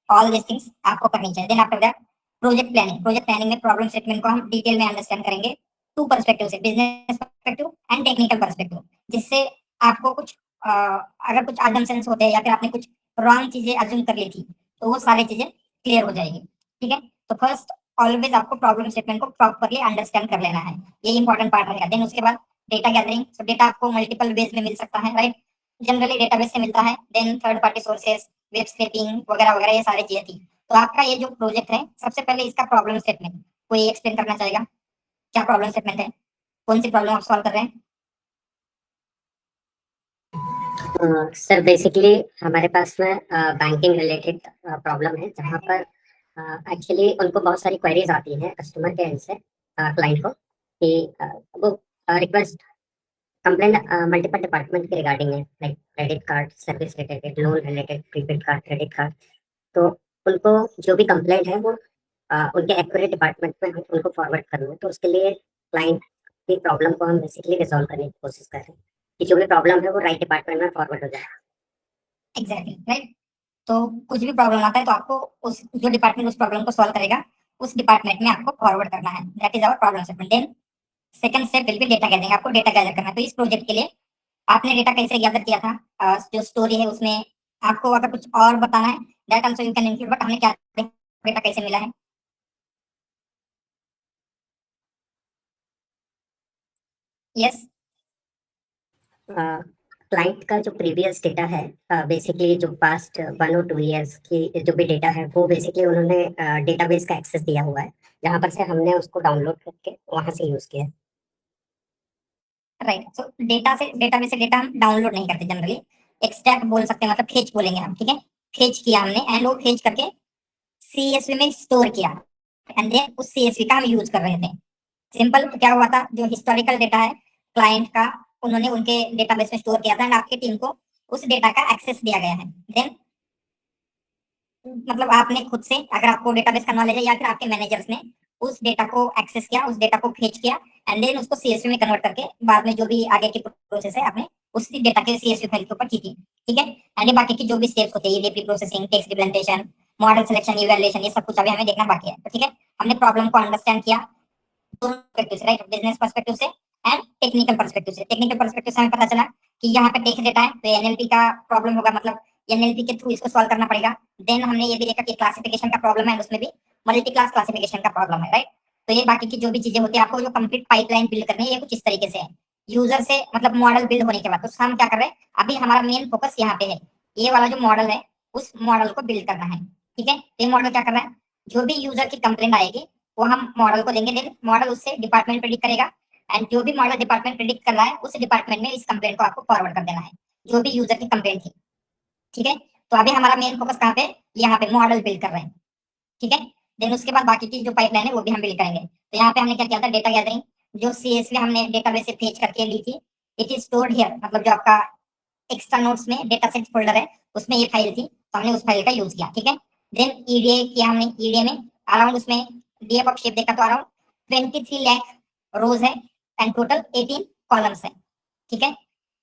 All this things आपको करनी चाहिए। Then after that project planning में प्रॉब्लम स्टेटमेंट को हम डिटेल में अंडरस्टैंड करेंगे टू पर्सपेक्टिव से, business perspective and technical perspective, जिससे आपको कुछ अगर कुछ अजम्पशंस होते हैं या फिर आपने कुछ रॉन्ग चीजें अज्यूम कर ली थी तो वो सारी चीजें क्लियर हो जाएगी। ठीक है, तो फर्स्ट ऑलवेज आपको प्रॉब्लम स्टेटमेंट को प्रॉपर्ली अंडरस्टैंड कर लेना है, ये इंपॉर्टेंट पार्ट रहेगा। देन उसके बाद डेटा गैदरिंग, तो डेटा आपको मल्टीपल वेज में मिल सकता है, राइट। जनरली डेटाबेस से मिलता है, then third party sources, web scraping वगैरह वगैरह, ये सारी चीजें थी। तो आपका ये जो प्रोजेक्ट है, सबसे पहले इसका प्रॉब्लम स्टेटमेंट कोई एक्सप्लेन करना चाहेगा? क्या प्रॉब्लम स्टेटमेंट है, कौन सी प्रॉब्लम आप सॉल्व कर रहे हैं? सर बेसिकली हमारे पास में बैंकिंग रिलेटेड प्रॉब्लम है, जहाँ पर एक्चुअली उनको बहुत सारी क्वेरीज आती हैं कस्टमर के एंड से क्लाइंट को कि वो रिक्वेस्ट कंप्लेंट मल्टीपल डिपार्टमेंट के रिगार्डिंग है, like credit card service related, loan related, prepaid card, credit card. तो उनको जो भी कंप्लेंट है वो उनके एक्यूरेट डिपार्टमेंट में हम उनको फॉरवर्ड करेंगे। तो उसके लिए क्लाइंट की प्रॉब्लम को हम बेसिकली रिजॉल्व करने की कोशिश कर रहे हैं कि जो भी प्रॉब्लम है वो राइट डिपार्टमेंट में फॉरवर्ड हो जाए। Exactly, right. तो कुछ भी प्रॉब्लम आता है तो आपको उस जो डिपार्टमेंट उस प्रॉब्लम को सॉल्व करेगा उस डिपार्टमेंट में आपको फॉरवर्ड करना है, that is our problem statement. Then second step will be data gathering, आपको डेटा गैदर करना है। तो इस प्रोजेक्ट के लिए आपने डेटा कैसे गैदर किया था, जो स्टोरी है उसमें आपको अगर कुछ और बताना है that also you can include, but हमने क्या डेटा कैसे मिला है? यस। क्लाइंट का जो प्रीवियस डेटा है, बेसिकली जो पास्ट 1 और 2 ईयर्स की जो भी डेटा है वो बेसिकली उन्होंने डेटाबेस का एक्सेस दिया हुआ है, जहाँ पर से हमने उसको डाउनलोड करके वहां से यूज किया। राइट, सो डेटा से डेटाबेस से डेटा हम डाउनलोड नहीं करते जनरली, एक्सट्रैक्ट बोल सकते हैं, मतलब खींच बोलेंगे हम, ठीक है। खींच किया हमने एंड वो खींच करके सीएसवी में स्टोर किया एंड देन उस सीएसवी का हम यूज कर रहे थे। सिंपल क्या हुआ था, जो हिस्टोरिकल डेटा है क्लाइंट का उन्होंने उनके डेटाबेस में स्टोर किया था एंड आपकी टीम को उस डेटा का एक्सेस दिया गया है। देन मतलब आपने खुद से, अगर आपको डेटाबेस का नॉलेज है या फिर आपके मैनेजर्स ने उस डेटा को एक्सेस किया, उस डेटा को फीच किया एंड देन उसको सीएसवी में कन्वर्ट करके बाद में जो भी आगे की प्रोसेस है आपने उसी डेटा के सीएसवी फाइल के ऊपर की थी। ठीक है, एंड बाकी की जो भी स्टेप्स होते हैं, pre processing, text representation, model selection, evaluation, ये सब कुछ अभी हमें देखना बाकी है। तो ठीक है, हमने प्रॉब्लम को अंडरस्टैंड किया दोनों पर्सपेक्टिव से, राइट, बिजनेस पर्सपेक्टिव से एंड टेक्निकल पर्सपेक्टिव से। टेक्निकल पर्सपेक्टिव से हमें पता चला कि यहाँ पे टेक्स्ट डेटा है तो एनएलपी का प्रॉब्लम होगा, मतलब एनएलपी के थ्रू इसको सॉल्व करना पड़ेगा। देन हमने ये भी देखा कि क्लासिफिकेशन का प्रॉब्लम है, उसमें भी मल्टी क्लास क्लासिफिकेशन का प्रॉब्लम है, राइट। तो ये बाकी की जो भी चीजें होती है, आपको जो कंप्लीट पाइपलाइन बिल्ड करनी है, ये कुछ इस तरीके से है। यूजर से मतलब मॉडल बिल्ड होने के बाद तो हम क्या कर रहे हैं, अभी हमारा मेन फोकस यहाँ पे है, ये वाला जो मॉडल है उस मॉडल को बिल्ड करना है। ठीक है, ये मॉडल क्या कर रहा है, जो भी यूजर की कंप्लेंट आएगी वो हम मॉडल को देंगे, देन मॉडल उससे डिपार्टमेंट प्रेडिक्ट करेगा एंड जो भी मॉडल डिपार्टमेंट प्रेडिक्ट कर रहा है उस डिपार्टमेंट में इस कंप्लेंट को आपको फॉरवर्ड कर देना है, जो भी यूजर की कंप्लेंट थी। ठीक है, तो अभी हमारा मेन फोकस कहाँ पे, यहाँ पे मॉडल बिल्ड कर रहे हैं। ठीक है, देन उसके बाद बाकी की जो पाइपलाइन है वो भी हम बिल्ड करेंगे। तो यहाँ पे हमने क्या किया था, डेटा गैदरिंग, जो सीएसवी हमने डेटाबेस से फेच करके ली थी, इट इज स्टोर्ड हियर, मतलब जो आपका एक्स्ट्रा नोट्स में डेटा सेट फोल्डर है उसमें ये फाइल थी, तो हमने उस फाइल का यूज किया। ठीक है, देन ईडीए किया हमने, ईडीए में अराउंड उसमें डीएफ ऑफ शेप देखा तो अराउंड 23 लाख रोज है एंड टोटल 18 कॉलम्स है। ठीक है,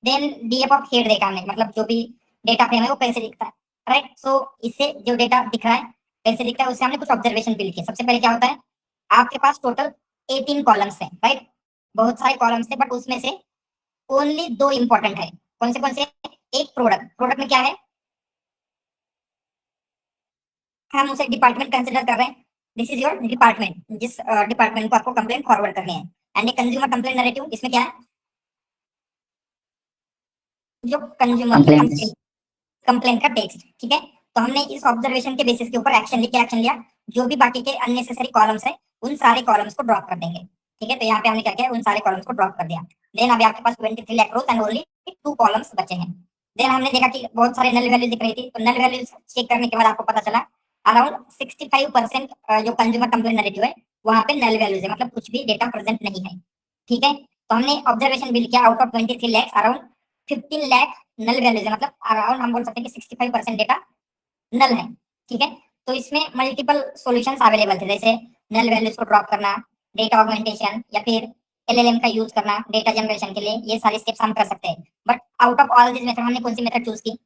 देन डीएफ ऑफ हेड देखा हमने, मतलब जो भी डेटा फ्रेम है वो कैसे दिखता है, राइट। सो इससे जो डेटा दिख रहा है कैसे दिखता है उससे हमने कुछ ऑब्जर्वेशन बिल्ड किया। सबसे पहले क्या होता है, आपके पास टोटल 18 कॉलम्स है, राइट, बहुत सारे कॉलम्स है, बट उसमें से ओनली 2 इंपॉर्टेंट है। कौन से? एक प्रोडक्ट, प्रोडक्ट में क्या है, हम उसे डिपार्टमेंट कंसिडर कर रहे हैं, दिस इज योर डिपार्टमेंट, जिस डिपार्टमेंट को आपको कंप्लेंट फॉरवर्ड करनी है। एंड एक कंज्यूमर कंप्लेंट नैरेटिव, इसमें क्या है, जो कंज्यूमर की कंप्लेंट का टेक्स्ट। ठीक है, तो हमने इस ऑब्जर्वेशन के बेसिस के ऊपर एक्शन लिया, जो भी बाकी के अननेसेसरी कॉलम्स है उन सारे कॉलम्स को ड्रॉप कर देंगे। ठीक है, तो यहाँ पे हमने क्या किया, उन सारे कॉलम्स को ड्रॉप कर दिया। देन अभी आपके पास 23 lakh rows and only 2 columns बचे हैं। देन हमने देखा कि बहुत सारे नल वैल्यू दिख रही थी, तो नल वैल्यू चेक करने के बाद आपको पता चला अराउंड 65% जो कंज्यूमर कंप्लेंट नैरेटिव है वहां पे नल वैल्यूज है, मतलब कुछ भी डेटा प्रेजेंट नहीं है। ठीक है, तो हमने ऑब्जर्वेशन बिल्ड किया, out of 23 lakh around 15 lakh null values है, मतलब अराउंड हम बोल सकते हैं कि 65% डेटा नल है। ठीक है, तो इसमें मल्टीपल सॉल्यूशंस अवेलेबल थे, जैसे नल वैल्यूज को ड्रॉप करना, डेटा ऑगमेंटेशन, या फिर एलएलएम का यूज करना डेटा जनरेशन के लिए, ये सारे स्टेप्स हम कर सकते हैं। But out of all this method हमने कौन सी मेथड चूज की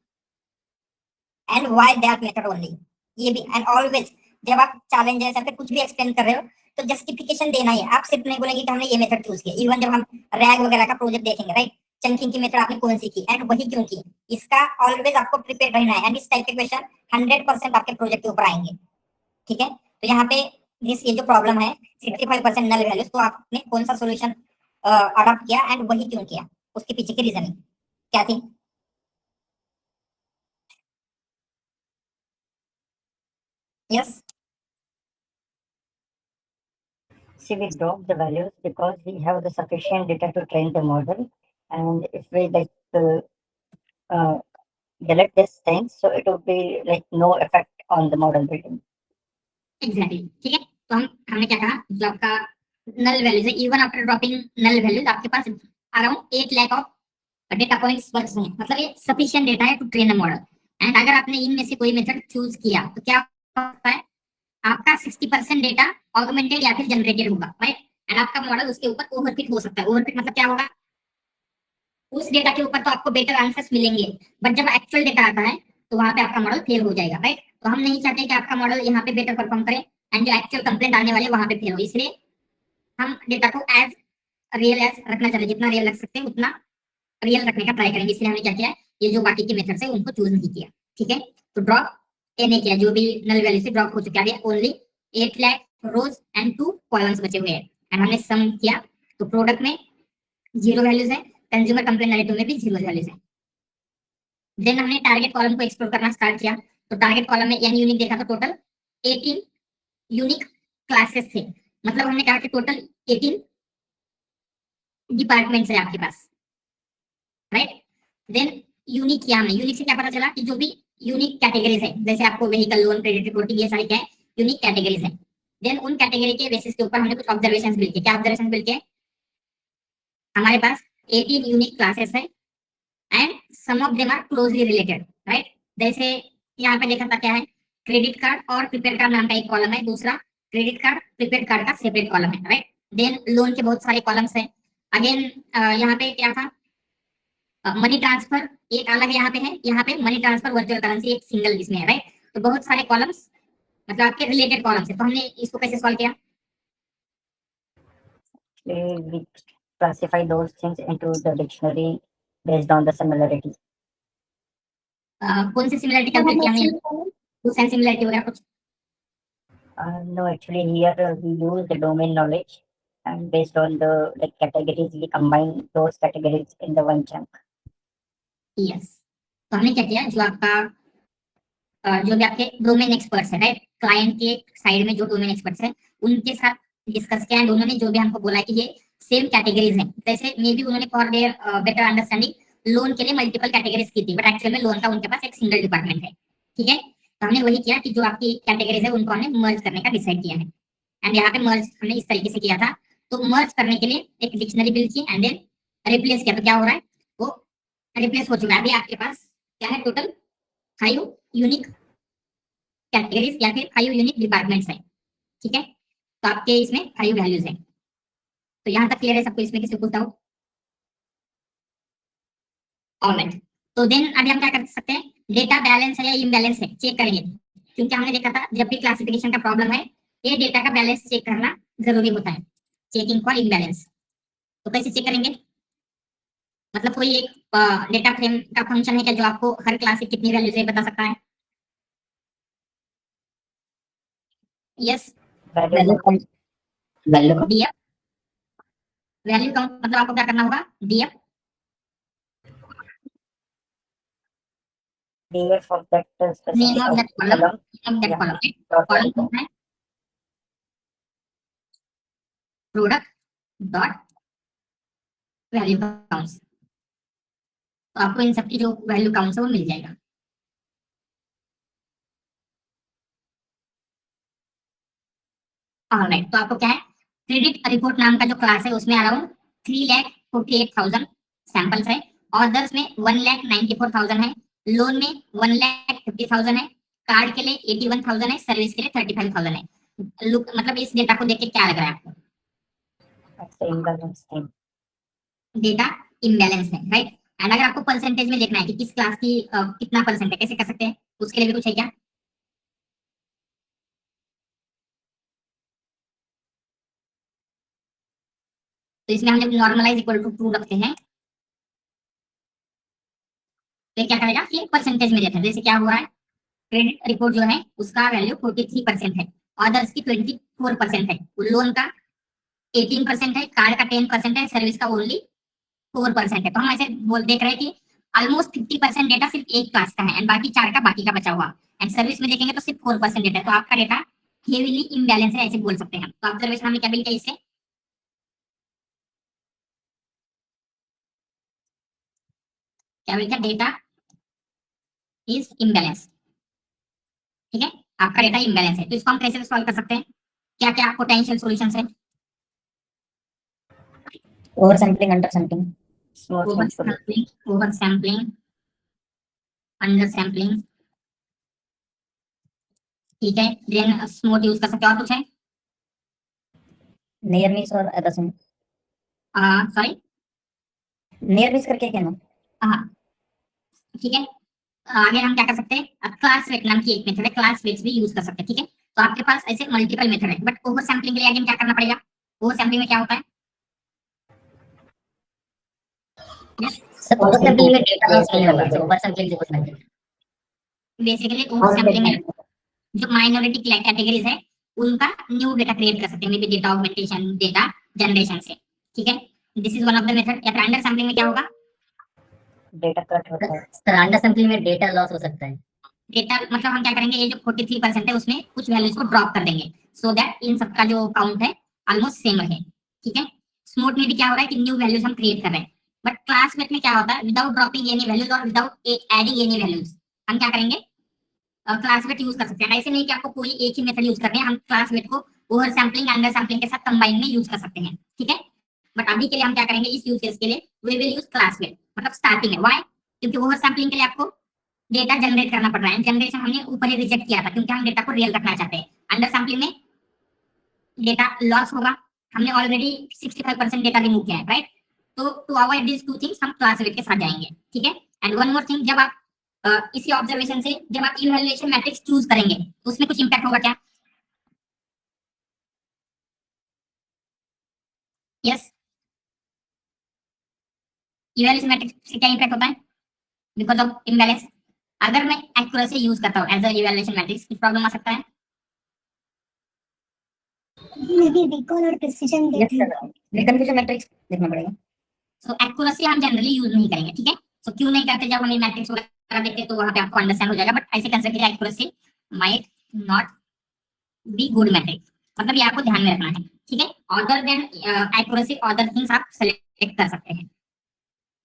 and why that method only, ये भी। एंड ऑलवेज जब आप चैलेंजेस या फिर कुछ भी एक्सप्लेन कर रहे हो तो जस्टिफिकेशन देना ही है, आप सिर्फ नहीं बोलेंगे कि हमने ये मेथड चूज किया। इवन जब हम रैग वगैरह का प्रोजेक्ट देखेंगे, राइट, चंकिंग की मेथड आपने कौन सी की एंड वही क्यों की, इसका ऑलवेज आपको प्रिपेयर रहना है। एंड इस टाइप के क्वेश्चन 100% आपके प्रोजेक्ट के ऊपर आएंगे, ठीक है। तो यहाँ पे ये जो प्रॉब्लम है 65% नल वैल्यूज, तो आपने कौन सा सोल्यूशन अडॉप्ट किया एंड वही क्यों किया, उसके पीछे की रीजनिंग क्या थी? Yes. See, we drop the values because we have the sufficient data to train the model, and if we uh, delete this thing, so it would be like no effect on the model building. Exactly, ठीक है। तो हमने क्या कहा, जो आपका null values है, even after dropping null values आपके पास around 8 lakh of data points बच रहे हैं, मतलब ये सफिशिएंट डेटा है to train a model. And अगर आपने इनमें से कोई मेथड चूज किया तो क्या होता है, आपका 60% डेटा ऑगमेंटेड या फिर जनरेटेड होगा, राइट। एंड आपका मॉडल उसके ऊपर ओवरफिट हो सकता है। ओवरफिट मतलब क्या होगा, उस डेटा के ऊपर तो आपको बेटर आंसर्स मिलेंगे, बट जब एक्चुअल डेटा आता है तो वहां पे आपका मॉडल फेल हो जाएगा, राइट। तो हम नहीं चाहते कि आपका मॉडल यहाँ पे बेटर परफॉर्म करे एंड जो एक्चुअल कंप्लेंट आने वाले वहां पे फेल हो, इसलिए हम डेटा को एज रियल एज रखना चाहते हैं, जितना रियल रख सकते हैं उतना रियल रखने का ट्राई करेंगे। इसलिए हमने क्या किया, ये जो बाकी के मेथड्स है उनको चूज नहीं किया, ठीक है। तो ड्रॉप ए नहीं किया, जो भी नल वैल्यू से ड्रॉप हो चुका है, only 8 lakh rows and 2 columns बचे हुए हैं। एंड हमने सम किया तो प्रोडक्ट में 0 वैल्यूज है, कंज्यूमर कंप्लेंट नैरेटिव में भी 0 वैल्यूज है। देन हमने टारगेट कॉलम को एक्सप्लोर करना स्टार्ट किया, तो टारगेट कॉलम में एन यूनिक देखा तो टोटल 18 यूनिक क्लासेस थे, मतलब हमने कहा कि टोटल 18 डिपार्टमेंट्स है आपके पास, राइट। देन यूनिक किया हमने, यूनिक से क्या पता चला कि जो भी यूनिक कैटेगरीज है, जैसे आपको व्हीकल लोन क्रेडिट रिपोर्टिंग, ये सारी क्या है, यूनिक कैटेगरीज है। देन उन कैटेगरी के बेसिस के ऊपर हमने कुछ ऑब्जर्वेशंस मिल के, क्या ऑब्जर्वेशन मिल के, हमारे पास 18 यूनिक क्लासेस है and some of them are closely related, right. जैसे यहाँ पे देखा था क्या है, क्रेडिट कार्ड और प्रीपेड कार्ड नाम का एक कॉलम है, दूसरा क्रेडिट कार्ड प्रीपेड कार्ड का सेपरेट कॉलम है, राइट। देन लोन के बहुत सारे कॉलम्स है। अगेन यहाँ पे क्या था, मनी ट्रांसफर एक अलग यहाँ पे है, यहाँ पे मनी ट्रांसफर वर्चुअल करेंसी एक सिंगल इसमें है, राइट। तो बहुत सारे कॉलम्स मतलब आपके रिलेटेड कॉलम्स है। तो हमने इसको कैसे सॉल्व किया, We classify those things into the dictionary based on the similarity. कौन सी सिमिलरिटी कैलकुलेट किया हमने, टू सेंस सिमिलरिटी वगैरह कुछ? No, actually here we use the domain knowledge, and based on the like categories, we combine those categories in the one chunk. Yes. तो हमने क्या किया, जो आपका जो भी आपके डोमेन एक्सपर्ट्स है, राइट, क्लाइंट के साइड में जो डोमेन एक्सपर्ट्स है उनके साथ डिस्कस किया एंड उन्होंने जो भी हमको बोला कि ये सेम कैटेगरीज हैं, जैसे मे बी उन्होंने for their better understanding loan के लिए मल्टीपल कैटेगरीज की थी, बट एक्चुअल में लोन का उनके पास एक सिंगल डिपार्टमेंट है, ठीक है। तो हमने वही किया कि जो आपकी कैटेगरीज है उनको हमने मर्ज करने का डिसाइड किया है। एंड यहाँ पे मर्ज हमने इस तरीके से किया था, तो मर्ज करने के लिए एक डिक्शनरी बिल्ड की एंड देन रिप्लेस किया। तो क्या हो रहा है, वो रिप्लेस हो चुका है। अभी आपके पास क्या है, टोटल 5 यूनिक कैटेगरीज या फिर 5 यूनिक डिपार्टमेंट्स हैं, ठीक है। तो आपके इसमें 5 वैल्यूज हैं। तो यहाँ तक क्लियर है सबको, इसमें किसी को डाउट? ऑलराइट। तो देन अभी हम क्या कर सकते हैं, डेटा बैलेंस है या इम्बैलेंस है चेक करेंगे, क्योंकि हमने देखा था जब भी क्लासिफिकेशन का प्रॉब्लम है ये डेटा का बैलेंस चेक करना जरूरी होता है, चेकिंग फॉर इम्बैलेंस। तो कैसे चेक करेंगे, मतलब कोई एक डेटा फ्रेम का फंक्शन है क्या जो आपको हर क्लास की कितनी वैल्यूज है बता सकता है? Yes, Value count. DF value count, मतलब आपको क्या करना होगा, DF DF of that specific name of that column, column. Of that Yeah. Column, Dot column value. है प्रोडक्ट डॉट वैल्यू काउंट्स। तो आपको इन सबकी जो वैल्यू काउंट्स है वो मिल जाएगा। ऑलराइट, तो आपको क्या है, क्रेडिट रिपोर्ट नाम का जो क्लास है उसमें अराउंड 3,48,000 सैंपल्स है, ऑर्डर्स में 1,94,000 है, लोन में 1,50,000 है, कार्ड के लिए 81,000 है, सर्विस के लिए 35,000 है। लुक मतलब इस डेटा को देख के क्या लग रहा है आपको, That's the imbalance thing. Data imbalance है, राइट। एंड अगर आपको परसेंटेज में देखना है कि किस क्लास की कितना परसेंट है, कैसे कर सकते हैं, उसके लिए भी कुछ है क्या? तो इसमें हम जब नॉर्मलाइज इक्वल टू ट्रू रखते हैं तो क्या करेगा कि परसेंटेज में देता है। जैसे क्या हुआ है, क्रेडिट रिपोर्ट जो है उसका वैल्यू 43% है, अदर्स की 24% है, लोन का 18% है, कार्ड का 10% है, सर्विस का ओनली 4% है। तो हम ऐसे बोल देख रहे हैं कि ऑलमोस्ट 50% डेटा सिर्फ एक क्लास का है एंड बाकी 4 का बाकी का बचा हुआ। एंड सर्विस में देखेंगे तो सिर्फ 4% डेटा है, तो आपका डेटा हेवीली इम्बैलेंस है, ऐसे बोल सकते हैं। तो ऑब्जर्वेशन हमने क्या बिल किया इससे, क्या बिल किया, डेटा इज इम्बैलेंस। ठीक है, आपका डेटा इम्बैलेंस है। तो इसको हम कैसे सॉल्व कर सकते हैं, क्या क्या पोटेंशियल सॉल्यूशंस है। Over sampling, under sampling, small over sampling. Sampling, over sampling, under sampling, ठीक है। देन स्मूथ यूज कर सकते हैं, और कुछ है, नियर मिस और अदर सम, सॉरी, नियर मिस करके क्या ना। हाँ ठीक है। आगे हम क्या कर सकते हैं, क्लास वेट नाम की एक मेथड है, क्लास वेट्स भी यूज कर सकते हैं। ठीक है, तो आपके पास ऐसे मल्टीपल मेथड है, बट ओवर सैम्पलिंग के लिए आगे क्या करना पड़ेगा, ओवर सैम्पलिंग में क्या होता है, सर ओवर सैंपलिंग में डेटा लॉस नहीं होगा, सर ओवर सैंपलिंग से कुछ नहीं। बेसिकली ओवर सैम्पलिंग में जो माइनॉरिटी कैटेगरीज है उनका न्यू डेटा क्रिएट कर सकते हैं, may be data augmentation, data generation से। ठीक है, this is one of the method. या फिर अंडर सैम्पलिंग में क्या होगा, डेटा कट होता है। सर अंडर सैंपलिंग में डेटा लॉस हो सकता है। डेटा मतलब हम क्या करेंगे, ये जो 43% है उसमें कुछ वैल्यूज को ड्रॉप कर देंगे सो दैट इन सबका जो काउंट है ऑलमोस्ट सेम रहे। ठीक है, स्मूथ में भी क्या हो रहा है कि न्यू वैल्यूज हम क्रिएट कर रहे हैं, बट क्लासमेट में क्या होता है, विदाउट ड्रॉपिंग एनी वैल्यूज और विदाउट एडिंग एनी वैल्यूज हम क्या करेंगे, क्लासमेट यूज कर सकते हैं। ऐसे नहीं कि आपको कोई एक ही मेथड यूज करनी है, हम क्लासमेट को ओवर सैम्पलिंग अंडर सैम्पलिंग के साथ कंबाइन में यूज कर सकते हैं। ठीक है, बट अभी के लिए हम क्या करेंगे, इस यूज केस के लिए वी विल यूज क्लासमेट, मतलब स्टार्टिंग है। व्हाई, क्योंकि ओवर सैम्पलिंग के लिए आपको डेटा जनरेट करना पड़ रहा है, जनरेशन हमने ऊपर ही रिजेक्ट किया था क्योंकि हम डेटा को रियल रखना चाहते हैं। अंडर सैम्पलिंग में डेटा लॉस होगा, हमने ऑलरेडी 65% डेटा रिमूव किया है, राइट। तो to avoid this two things हम क्लास वेट के साथ जाएंगे। ठीक है, एंड वन मोर थिंग, जब आप इसी ऑब्जर्वेशन से जब आप इवैल्यूएशन मैट्रिक्स चूज करेंगे तो उसमें कुछ इंपैक्ट होगा क्या, यस, इवैल्यूएशन मैट्रिक्स से क्या इंपैक्ट होता है, बिकॉज ऑफ इम्बैलेंस। अगर मैं एक्यूरेसी यूज करता हूँ एज अ इवैल्यूएशन मैट्रिक्स, कुछ प्रॉब्लम आ सकता है। मे बी रिकॉल और प्रिसिजन रिकन्फ्यूजन मैट्रिक्स देखना पड़ेगा। सो एक्यूरेसी हम जनरली यूज नहीं करेंगे। ठीक है, सो क्यों नहीं करते, जब हम मैट्रिक्स वगैरह देखते हैं तो वहां पे आपको अंडरस्टैंड हो जाएगा, बट ऐसे कंसीडर कीजिए accuracy might not be good matrix, मतलब ये आपको ध्यान में रखना है। ठीक है, other than accuracy other things आप सेलेक्ट कर सकते हैं।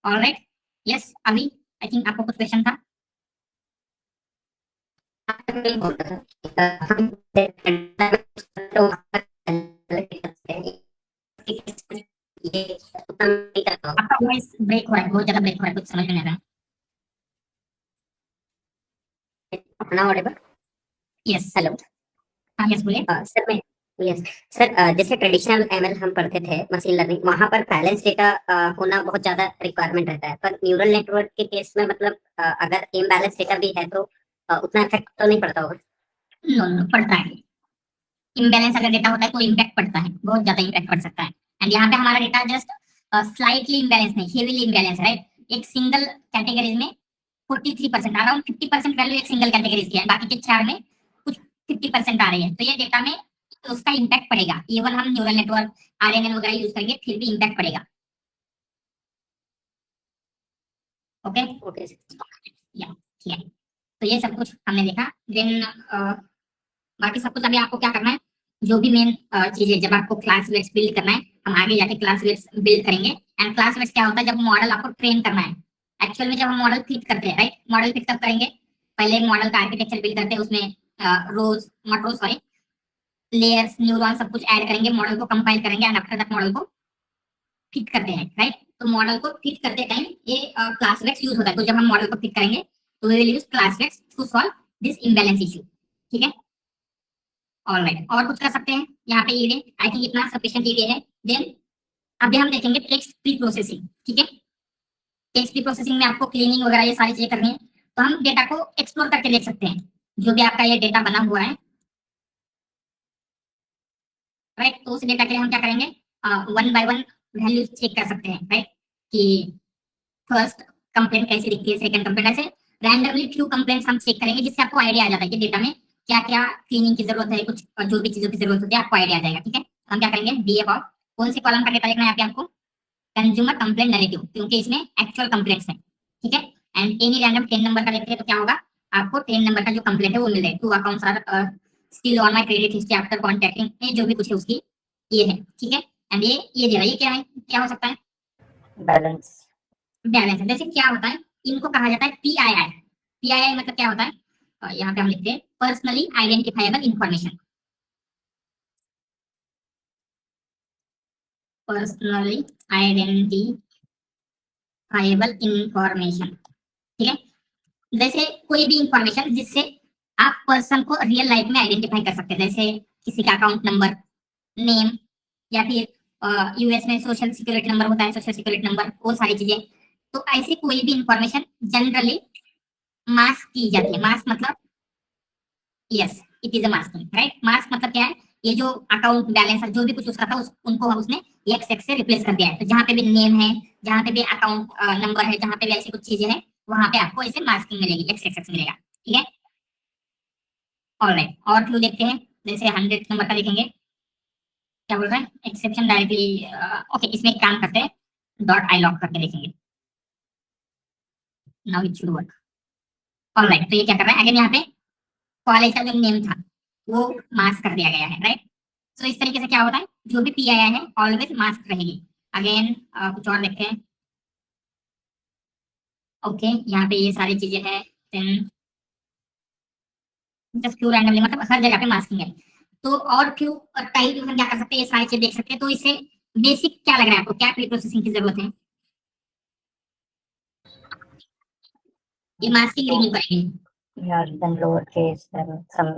ऑलराइट, यस, अभी आई थिंक आपको कुछ क्वेश्चन था। ये उतना नहीं करता हूँ। आपका वॉइस ब्रेक हो रहा है, बहुत ज्यादा ब्रेक हो रहा है, कुछ समझ में नहीं आ रहा। अपना ऑडिबल, यस, हेलो। हाँ यस बोलिए। सर मैं, यस सर, जैसे ट्रेडिशनल एमएल हम पढ़ते थे मशीन लर्निंग, वहां पर बैलेंस डेटा होना बहुत ज्यादा रिक्वायरमेंट रहता है, पर न्यूरल नेटवर्क के केस में मतलब अगर इम्बैलेंस डेटा भी है तो उतना इफेक्ट तो नहीं पड़ता होगा। नो नो, पड़ता है। इम्बैलेंस अगर डेटा होता है तो इम्पैक्ट पड़ता है, बहुत ज्यादा इम्पैक्ट पड़ सकता है। एंड यहाँ पे हमारा डेटा जस्ट स्लाइटली इम्बैलेंस नहीं, हेवीली इम्बैलेंस, राइट। एक सिंगल कैटेगरी में 43%, अराउंड 50% वैल्यू एक सिंगल कैटेगरी की है, बाकी के 4 में कुछ 50% आ रही है, तो ये डेटा में उसका इम्पैक्ट पड़ेगा। इवन हम न्यूरल नेटवर्क आरएनएन वगैरह यूज करेंगे फिर भी इम्पैक्ट पड़ेगा। ओके, ओके या ठीक है, तो ये सब कुछ हमने देखा। देन बाकी सब कुछ अभी आपको क्या करना है, जो भी मेन चीजें, जब आपको क्लास वेट्स बिल्ड करना है, हम आगे जाके क्लास वेट्स बिल्ड करेंगे। एंड क्लास वेट्स क्या होता है, जब मॉडल आपको ट्रेन करना है, एक्चुअल में जब हम मॉडल फिट करते हैं, राइट, मॉडल फिट कब करेंगे, पहले एक मॉडल का आर्किटेक्चर बिल्ड करते हैं, उसमें rows not rows sorry layers, neuron सब कुछ ऐड करेंगे, मॉडल को कंपाइल करेंगे एंड आफ्टर दैट मॉडल को फिट करते हैं, राइट। तो मॉडल को फिट करते टाइम ये क्लास वेट्स यूज होता है, तो जब हम मॉडल को फिट करेंगे तो we will use class weights to solve this imbalance issue. ठीक है, ऑलराइट, और कुछ कर सकते हैं यहाँ पे, ये आई थिंक इतना सफिशिएंट ये है। देन अभी हम देखेंगे टेक्स्ट प्री प्रोसेसिंग। ठीक है, टेक्स्ट प्री प्रोसेसिंग में आपको क्लीनिंग वगैरह ये सारी चीजें करनी है, तो हम डेटा को एक्सप्लोर करके देख सकते हैं, जो भी आपका ये डेटा बना हुआ है, राइट। तो उस डेटा के लिए हम क्या करेंगे, one by one values check कर सकते हैं, राइट, कि फर्स्ट कंप्लेंट कैसे दिखती है, सेकंड कंप्लेंट, ऐसे रैंडमली फ्यू कंप्लेंट्स हम चेक करेंगे, जिससे आपको आइडिया आ जाता है कि डेटा में क्या क्या क्लीनिंग की जरूरत है, कुछ जो भी चीजों की जरूरत होती है आपको आइडिया आ जाएगा। ठीक है, हम क्या करेंगे, डीएफ और कौन सी कॉलम का डेटा देखना है यहाँ पे आपको, कंज्यूमर कंप्लेंट नैरेटिव, क्योंकि इसमें एक्चुअल कंप्लेंट्स हैं। ठीक है, एंड एनी रैंडम 10 नंबर का देखते हैं तो क्या होगा, आपको 10 नंबर का जो कंप्लेंट है वो मिल जाएगा। Two accounts are still on my credit history after contacting, ये जो भी कुछ है उसकी ये है। ठीक है, एंड ये दे रहा है, ये क्या है, क्या हो सकता है, बैलेंस। बैलेंस है। जैसे क्या होता है, इनको कहा जाता है पीआईआई। पीआईआई मतलब क्या होता है, यहाँ पे हम लिखते हैं personally identifiable information, personally identifiable information. ठीक है, जैसे कोई भी इंफॉर्मेशन जिससे आप पर्सन को रियल लाइफ में आइडेंटिफाई कर सकते हैं, जैसे किसी का अकाउंट नंबर, नेम, या फिर यूएस में सोशल सिक्योरिटी नंबर होता है, सोशल सिक्योरिटी नंबर, वो सारी चीजें। तो ऐसी कोई भी इंफॉर्मेशन जनरली मास्क की जाती है। मास्क मतलब, yes, it is a masking, right. Mask मतलब क्या है, ये जो अकाउंट बैलेंस है, जो भी कुछ उसका था उनको उसने एक्स एक्स से रिप्लेस कर दिया है। तो जहाँ पे भी नेम है, जहाँ पे भी अकाउंट नंबर है, जहाँ पे भी ऐसी कुछ चीजें हैं, वहां पे आपको ऐसे मास्किंग मिलेगी, एक्स एक्स मिलेगा। ठीक है, ऑलराइट, और क्यों देखते हैं, जैसे 100 नंबर का देखेंगे, क्या बोल रहा है, एक्सेप्शन डायरेक्टली, ओके, इसमें एक काम करते हैं, डॉट आई लॉग करके देखेंगे, now it should work. Alright, तो ये क्या कर रहा है, अगेन यहाँ पे कॉलेज का जो नेम था वो मास्क कर दिया गया है, राइट। तो इस तरीके से क्या होता है, जो भी पी आया है ऑलवेज मास्क रहेगी। अगेन कुछ और देखते हैं, ओके, यहाँ पे ये सारी चीजें हैं, देन जस्ट क्यू रैंडमली, मतलब हर जगह पे मास्किंग है। तो और क्यू टाइप हम क्या कर सकते हैं, ये सारी चीजें देख सकते हैं। तो इसे बेसिक क्या लग रहा है आपको, क्या प्री प्रोसेसिंग की जरूरत है, ये मास्किंग रिमूव करेंगे। Yeah, then lowercase, then some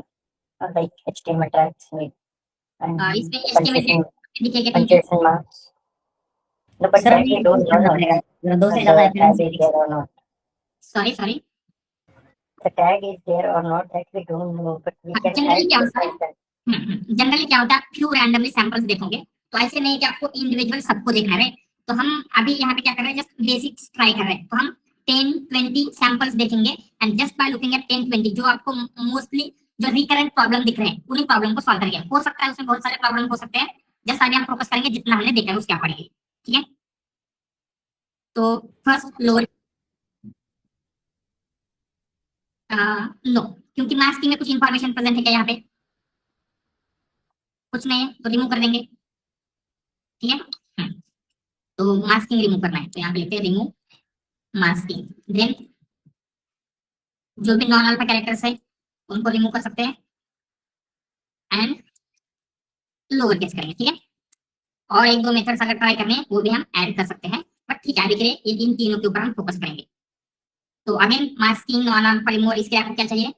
like HTML tags with and इसमें HTML punctuation दिखेगा तो punctuation marks. No, but sir that we don't know दो से if ज्यादा the tag is there or not. Sorry sorry, The tag is there or not, that we don't know, but we can generally add क्या this होता है, like that. Generally क्या होता है, few randomly samples देखोगे, तो ऐसे नहीं कि आपको इंडिविजुअल सबको देखना है। तो हम अभी यहाँ पे क्या कर रहे हैं, जस्ट बेसिक्स ट्राई कर रहे हैं। तो हम 10-20 सैंपल्स देखेंगे, and just by looking at 10-20 जो आपको मोस्टली जो रिकरेंट प्रॉब्लम दिख रहे हैं, पूरी प्रॉब्लम को सॉल्व करेंगे। हो सकता है उसमें बहुत सारे प्रॉब्लम हो सकते हैं, जस्ट अभी हम फोकस करेंगे जितना हमने देखा है उसके अकॉर्डिंगली। ठीक है, तो फर्स्ट लोअर, नो, क्योंकि मास्किंग में कुछ इंफॉर्मेशन प्रेजेंट है क्या यहाँ पे, कुछ नहीं है, तो रिमूव कर देंगे। ठीक है, तो मास्किंग रिमूव करना है, तो यहाँ पे लिखते हैं रिमूव मास्किंग। देन जो भी नॉन अल्फा कैरेक्टर्स है उनको रिमूव कर सकते हैं, एंड लोअर केस करेंगे। ठीक है, और एक दो मेथड्स अगर ट्राई करने हैं वो भी हम ऐड कर सकते हैं, बट ठीक है, अभी के लिए इन तीनों के ऊपर हम फोकस करेंगे। तो again masking, non alpha remove, इसके आपको क्या चाहिए,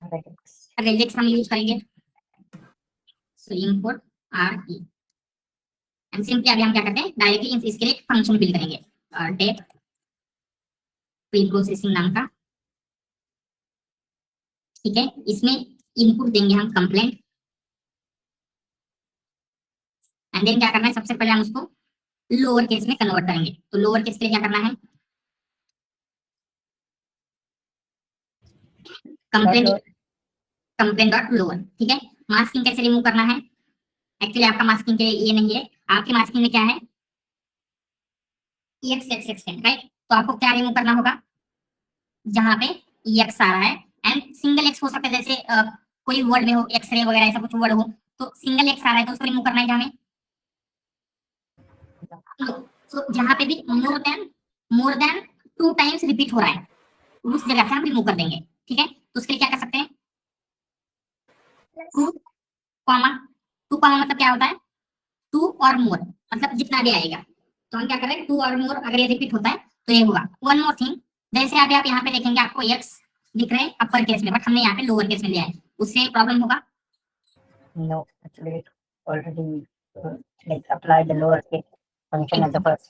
Regex. रेजेक्स हम यूज करेंगे, सो इंपोर्ट आरई, एंड सिंपली अभी हम क्या करते हैं, डायरेक्टली इसके लिए फंक्शन बिल्ड करेंगे, डेट प्री प्रोसेसिंग नाम का। ठीक है, इसमें इनपुट देंगे हम कंप्लेंट, एंड देन क्या करना है, सबसे पहले हम उसको लोअर केस में कन्वर्ट करेंगे। तो लोअर केस के लिए क्या करना है, कंप्लेंट, कंप्लेंट डॉट लोअर। ठीक है, मास्किंग कैसे रिमूव करना है, एक्चुअली आपका मास्किंग के लिए ये नहीं है, आपकी मास्किंग में क्या है, एक्स, राइट। तो आपको क्या रिमूव करना होगा, जहां पे एक्स आ रहा है, एंड सिंगल एक्स हो सकता है, जैसे कोई वर्ड में हो, एक्सरे वगैरह ऐसा कुछ वर्ड हो, तो सिंगल एक्स आ रहा है तो उसको रिमूव करना है जहां में, तो जहां पे भी मोर देन 2 टाइम्स रिपीट हो रहा है उस जगह से हम रिमूव कर देंगे। ठीक है, तो उसके लिए क्या कर सकते हैं, टू कॉमा, टू कॉमा मतलब क्या होता है, टू और मोर, मतलब जितना भी आएगा। तो हम क्या कर रहे हैं, टू और मोर, अगर ये रिपीट होता है तो ये होगा। वन मोर थिंग, जैसे अभी आप यहाँ पे देखेंगे आपको एक्स दिख रहे हैं अपर केस में, बट हमने यहाँ पे लोअर केस में लिया है, उससे प्रॉब्लम होगा, No, actually it already like applied the lowercase function at the first.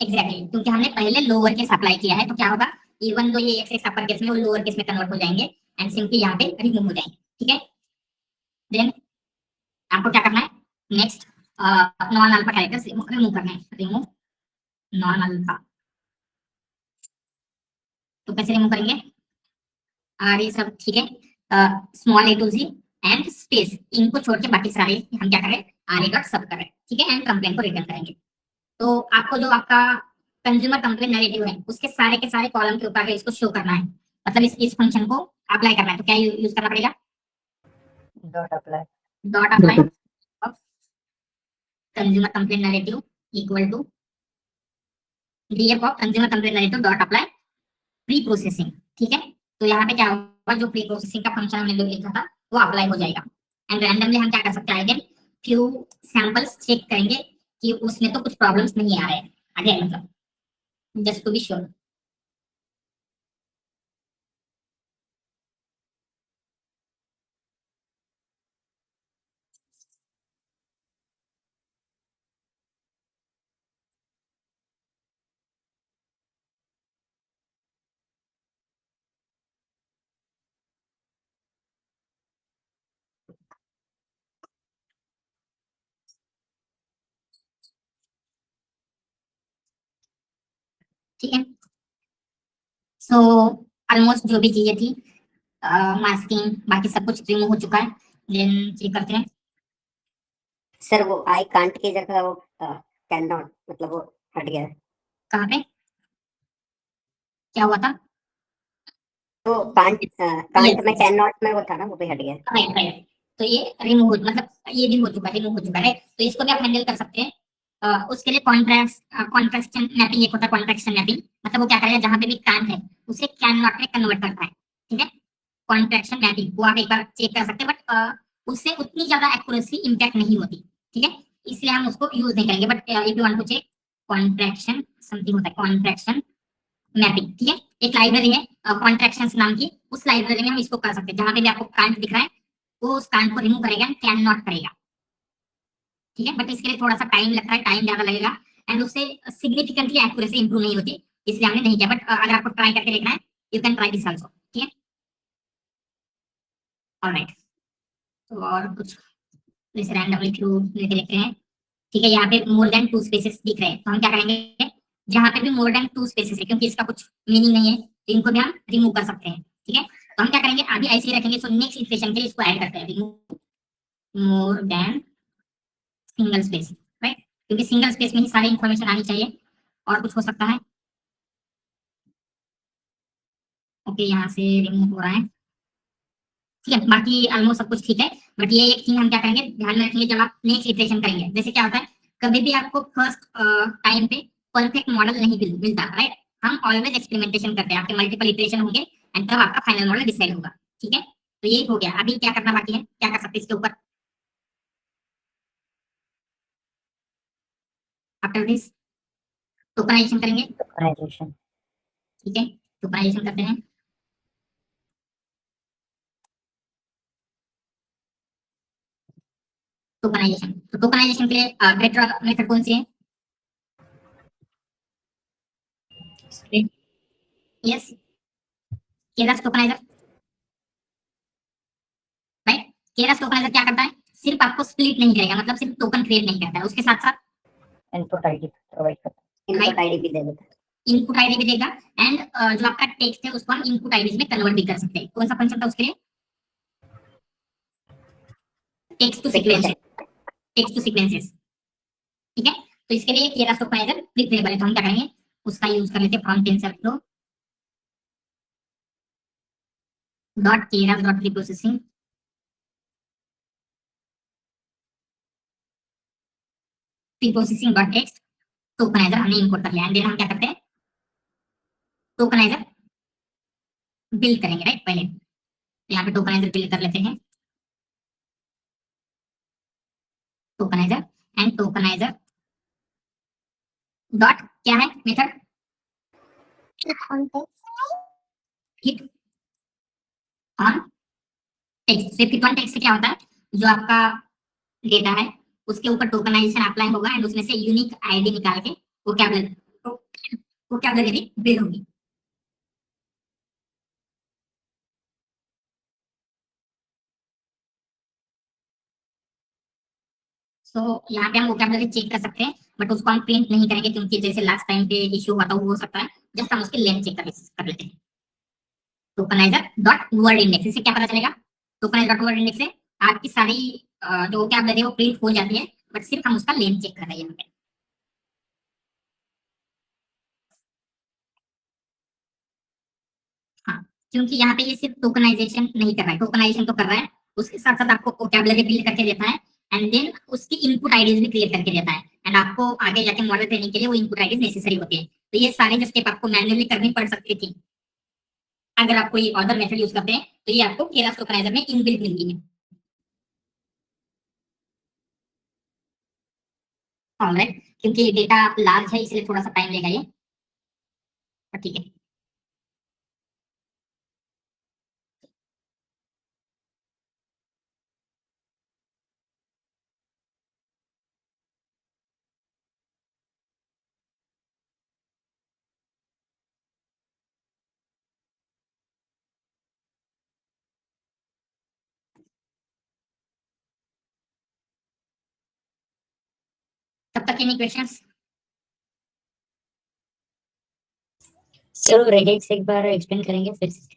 Exactly, क्योंकि हमने पहले लोअर केस अप्लाई किया है, तो क्या होगा, इवन दो ये एक्स एक्स अपर केस में वो लोअर केस में कन्वर्ट हो जाएंगे, एंड सिंपली यहाँ पे रिमूव हो जाएंगे। ठीक है, देन आपको क्या करना है, next non alpha characters remove करने हैं, रिमूव नॉन अल्फा। तो कैसे रिमूव करेंगे, ये सब ठीक है, small a to z and space, इनको छोड़ के बाकी सारे हम क्या करें, आर ए डॉट सब करें, ठीक है, एंड कंप्लेन को रिटर्न करेंगे। तो आपको जो आपका कंज्यूमर कंप्लेन नैरेटिव है उसके के सारे कॉलम के ऊपर इसको शो करना है, मतलब इस फंक्शन को अप्लाई करना है। तो क्या यूज करना पड़ेगा, Dot apply. Dot apply of consumer complain narrative equal to df of consumer complain narrative dot apply preprocessing, ठीक है। तो यहाँ पे क्या होगा, जो प्री प्रोसेसिंग का फंक्शन हमने जो लिखा था वो अप्लाई हो जाएगा। एंड रैंडमली हम क्या कर सकते हैं, अगेन फ्यू सैंपल्स चेक करेंगे कि उसमें तो कुछ प्रॉब्लम्स नहीं आ रहे हैं, अगेन मतलब जस्ट टू बी श्योर। ठीक है, सो ऑलमोस्ट जो भी चीजें थी, मास्किंग बाकी सब कुछ रिमूव हो चुका है। देन चेक करते हैं, सर वो आई कांट की जगह वो कैन नॉट, मतलब वो हट गया है। कहाँ पे क्या हुआ था, तो कांट कांट में यस कैन नॉट में वो था ना, वो भी हट गया है। Right right. तो ये रिमूव मतलब ये भी हो चुका है, रिमूव हो चुका है, तो इसको भी आप हैंडल कर सकते हैं। उसके लिए कॉन्ट्रैक्शन मैपिंग एक होता है, कॉन्ट्रैक्शन मैपिंग मतलब वो क्या करेगा, जहां पे भी कान है उसे कैन नॉट में कन्वर्ट करता है, ठीक है। कॉन्ट्रैक्शन मैपिंग वो आप एक बार चेक कर सकते हैं, बट उससे उतनी ज्यादा एक्यूरेसी इंपैक्ट नहीं होती, ठीक है, इसलिए हम उसको यूज नहीं करेंगे। But if you want to check contraction something होता है, कॉन्ट्रैक्शन मैपिंग, ठीक है, एक लाइब्रेरी है कॉन्ट्रैक्शंस नाम की, उस लाइब्रेरी में हम इसको कर सकते हैं, जहां पे भी आपको कांट दिख रहा है वो उस कांट को रिमूव करेगा, कैन नॉट करेगा, ठीक है। बट इसके लिए थोड़ा सा टाइम लगता है, टाइम ज्यादा लगेगा, एंड उससे सिग्निफिकेंटली एक्यूरेसी इंप्रूव नहीं होती, इसलिए हमने नहीं किया। बट अगर आपको ट्राई करके देखना है, you can try this also, ठीक है। ऑलराइट, तो और कुछ जैसे रैंडमली थ्रू लेके देखते हैं, ठीक है। यहाँ पे मोर देन टू स्पेसेस दिख रहे हैं, तो हम क्या करेंगे, जहाँ पे भी मोर देन टू स्पेसेस है, क्योंकि इसका कुछ मीनिंग नहीं है, तो इनको भी हम रिमूव कर सकते हैं, ठीक है। तो हम क्या करेंगे, अभी ऐसे ही रखेंगे, सो नेक्स्ट इटरेशन के लिए इसको ऐड करते हैं, remove more than single space, right, क्योंकि सिंगल स्पेस में ही सारी इंफॉर्मेशन आनी चाहिए, और कुछ हो सकता है। ओके, यहाँ से रिमूव हो रहा है, ठीक है, बाकी ऑलमोस्ट सब कुछ ठीक है। बट ये एक चीज हम क्या करेंगे, ध्यान में रखेंगे, जब आप नेक्स्ट इटरेशन करेंगे, जैसे क्या होता है, कभी भी आपको फर्स्ट टाइम पे परफेक्ट मॉडल नहीं मिलता, राइट, हम ऑलवेज एक्सपेरिमेंटेशन करते हैं, आपके मल्टीपल इटरेशन होंगे एंड तब आपका फाइनल मॉडल डिसाइड होगा, ठीक है। तो ये हो गया, अभी क्या करना बाकी है, क्या कर सकते हैं इसके ऊपर, आफ्टर दिस टोकनाइजेशन करेंगे, Tokenization. ठीक है, टोकनाइजेशन करते हैं। टोकनाइजेशन, तो टोकनाइजेशन के लिए बेटर मेथड कौन सी है, यस, केरस टोकनाइजर, राइट। केरस टोकनाइजर क्या करता है, सिर्फ आपको स्प्लिट नहीं करेगा, मतलब सिर्फ टोकन क्रिएट नहीं करता है, उसके साथ साथ Input ID provide करता इनपुट राइट आईडी भी दे देता है। इनपुट आईडी भी देगा, एंड जो आपका टेक्स्ट है उसको हम इनपुट आईडी में कन्वर्ट भी कर सकते हैं। कौन सा फंक्शन था उसके लिए, text to sequence. Sequences, text to sequences, ठीक है। तो इसके लिए केरस टोकनाइजर प्रीफरेबल है, तो हम क्या करेंगे, उसका यूज कर लेते हैं, from TensorFlow dot Keras dot preprocessing preprocessing dot text tokenizer हमने इंपोर्ट कर लिया, एंड देन हम क्या करते हैं, टोकनाइजर बिल्ड करेंगे, राइट, पहले तो यहाँ पे टोकनाइजर बिल्ड कर लेते हैं, टोकनाइजर एंड टोकनाइजर डॉट क्या है मेथड, हिट ऑन टेक्स्ट, सिर्फ हिट ऑन टेक्स्ट से क्या होता है, जो आपका डेटा है उसके ऊपर टोकनाइजेशन अप्लाई होगा, एंड उसमें से यूनिक आईडी निकाल के वोकैबुलरी बिल्ड होगी। सो यहाँ पे हम वोकैबुलरी चेक कर सकते हैं, बट उसको हम प्रिंट नहीं करेंगे क्योंकि जैसे लास्ट टाइम पे इश्यू हुआ था वो हो सकता है। जस्ट हम उसकी लेंथ चेक कर लेते हैं। टोकनाइजर डॉट वर्ड इंडेक्स, इससे क्या पता चलेगा? टोकनाइजर डॉट वर्ड इंडेक्स से आपकी सारी जो वोकैबुलरी है वो प्रिंट हो जाती है, बट सिर्फ हम उसका लेंथ चेक कर रहे हैं यहाँ पे। हाँ, क्योंकि यहाँ पे ये सिर्फ टोकनाइजेशन नहीं कर रहा है, टोकनाइजेशन तो कर रहा है, उसके साथ साथ आपको वोकैबुलरी बिल्ड करके देता है, एंड देन उसकी इनपुट आईडीज भी क्रिएट करके देता है, एंड आपको आगे जाके मॉडल ट्रेनिंग के लिए वो इनपुट आईडीज नेसेसरी होती है। तो ये सारे जो स्टेप आपको मैन्युअली करनी पड़ सकती थी अगर आप कोई अदर मेथड यूज करते हैं, तो ये आपको केरस टोकनाइजर में इनबिल्ट मिलती है। ऑलराइट, क्योंकि डेटा लार्ज है इसलिए थोड़ा सा टाइम लेगा ये, पर ठीक है। तब तक एनी क्वेश्चंस? चलो रेडिक्स एक बार एक्सप्लेन करेंगे फिर से।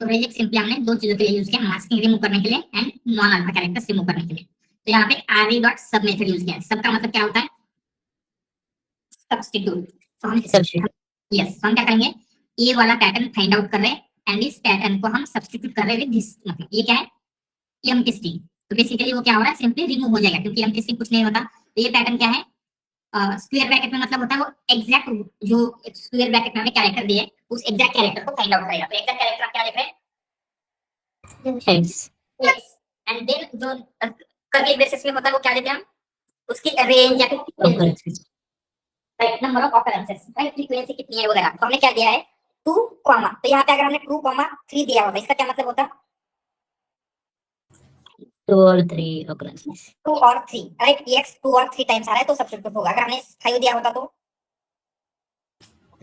तो रेजेक्ट सिंपली हमने दो चीजों के लिए यूज किया, मास्किंग रिमूव करने के लिए and non alpha characters remove करने के लिए। तो यहाँ पे आरई डॉट सब मेथड यूज किया है। सब का मतलब क्या होता है? सब्स्टिट्यूट। तो हम सब्स्टिट्यूट। यस, हम क्या करेंगे, ये वाला पैटर्न फाइंड आउट कर रहे हैं एंड इस पैटर्न को हम सब्स्टिट्यूट कर रहे हैं विद दिस, मतलब ये क्या है, एम्प्टी स्ट्रिंग। तो बेसिकली वो क्या हो रहा है, सिंपली रिमूव हो जाएगा क्योंकि एम्प्टी स्ट्रिंग कुछ नहीं होता। तो ये पैटर्न क्या है, स्क्वायर ब्रैकेट में मतलब होता है वो एग्जैक्ट जो स्क्वायर ब्रैकेट में हमने कैरेक्टर दिया है उस एग्जैक्ट कैरेक्टर को फाइंड आउट करेगा। तो एग्जैक्ट कैरेक्टर आप क्या लिख रहे हैं? एक्स। एक्स, एंड देन जो कर्ली ब्रेसेस में होता है वो क्या देते हैं हम? उसकी रेंज या फिर right number of occurrences, right frequency कितनी है वगैरह। तो हमने क्या दिया है, 2 कॉमा, तो यहाँ पे अगर हमने 2 कॉमा 3 दिया होता इसका क्या मतलब होता? 2 और 3 occurrences। 2 और 3, राइट, एक्स 2 और 3 टाइम्स आ रहा है तो सब्स्टिट्यूट होगा। अगर हमने 5 दिया होता तो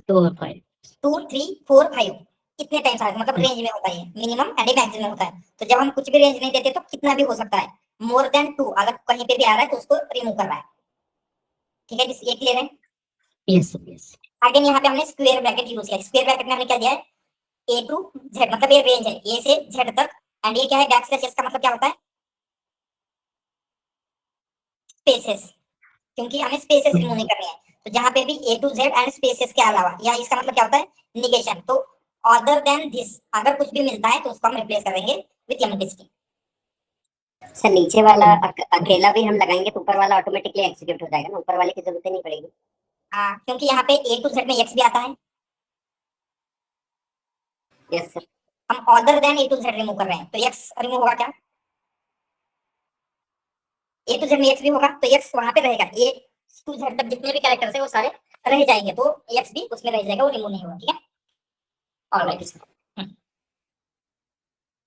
2 और 5। 2 3 4 5 कितने टाइम्स आ रहा है, मतलब रेंज में होता है, मिनिमम एंड मैक्सिमम होता है। तो जब हम कुछ भी रेंज नहीं देते तो कितना भी हो सकता है, मोर देन 2 अगर कहीं पे भी आ रहा है तो उसको रिमूव कर रहा है। ठीक है, ये क्लियर है? Yes yes. अगेन यहाँ पे हमने स्क्वायर ब्रैकेट यूज किया। स्क्वायर ब्रैकेट में हमने क्या दिया है, ए टू जेड, मतलब ये रेंज है ए से जेड तक, एंड ये क्या है, बैक स्लैश एस का मतलब क्या होता है, स्पेसेस, क्योंकि हमें स्पेसेस रिमूव नहीं करनी है। तो जहां पे भी ए टू जेड एंड स्पेसेस के अलावा, या इसका मतलब क्या होता है, निगेशन। तो अदर देन दिस अगर कुछ भी मिलता है तो उसको हम रिप्लेस करेंगे विद एम्प्टी स्ट्रिंग। सर नीचे वाला अकेला भी हम लगाएंगे तो ऊपर वाला ऑटोमेटिकली एग्जीक्यूट हो जाएगा ना, ऊपर वाले की जरूरत ही नहीं पड़ेगी। क्योंकि यहाँ पे ए टू जेड में एक्स भी आता है। Yes sir. हम other than A to Z remove कर रहे हैं तो एक्स रिमूव होगा क्या, ए टू जेड में एक्स भी होगा तो एक्स वहां पे रहेगा। ए टू जेड तक जितने भी कैरेक्टर्स है वो सारे रह जाएंगे, तो एक्स भी उसमें रह जाएगा, वो रिमूव नहीं होगा। ठीक है, ऑलराइट सर।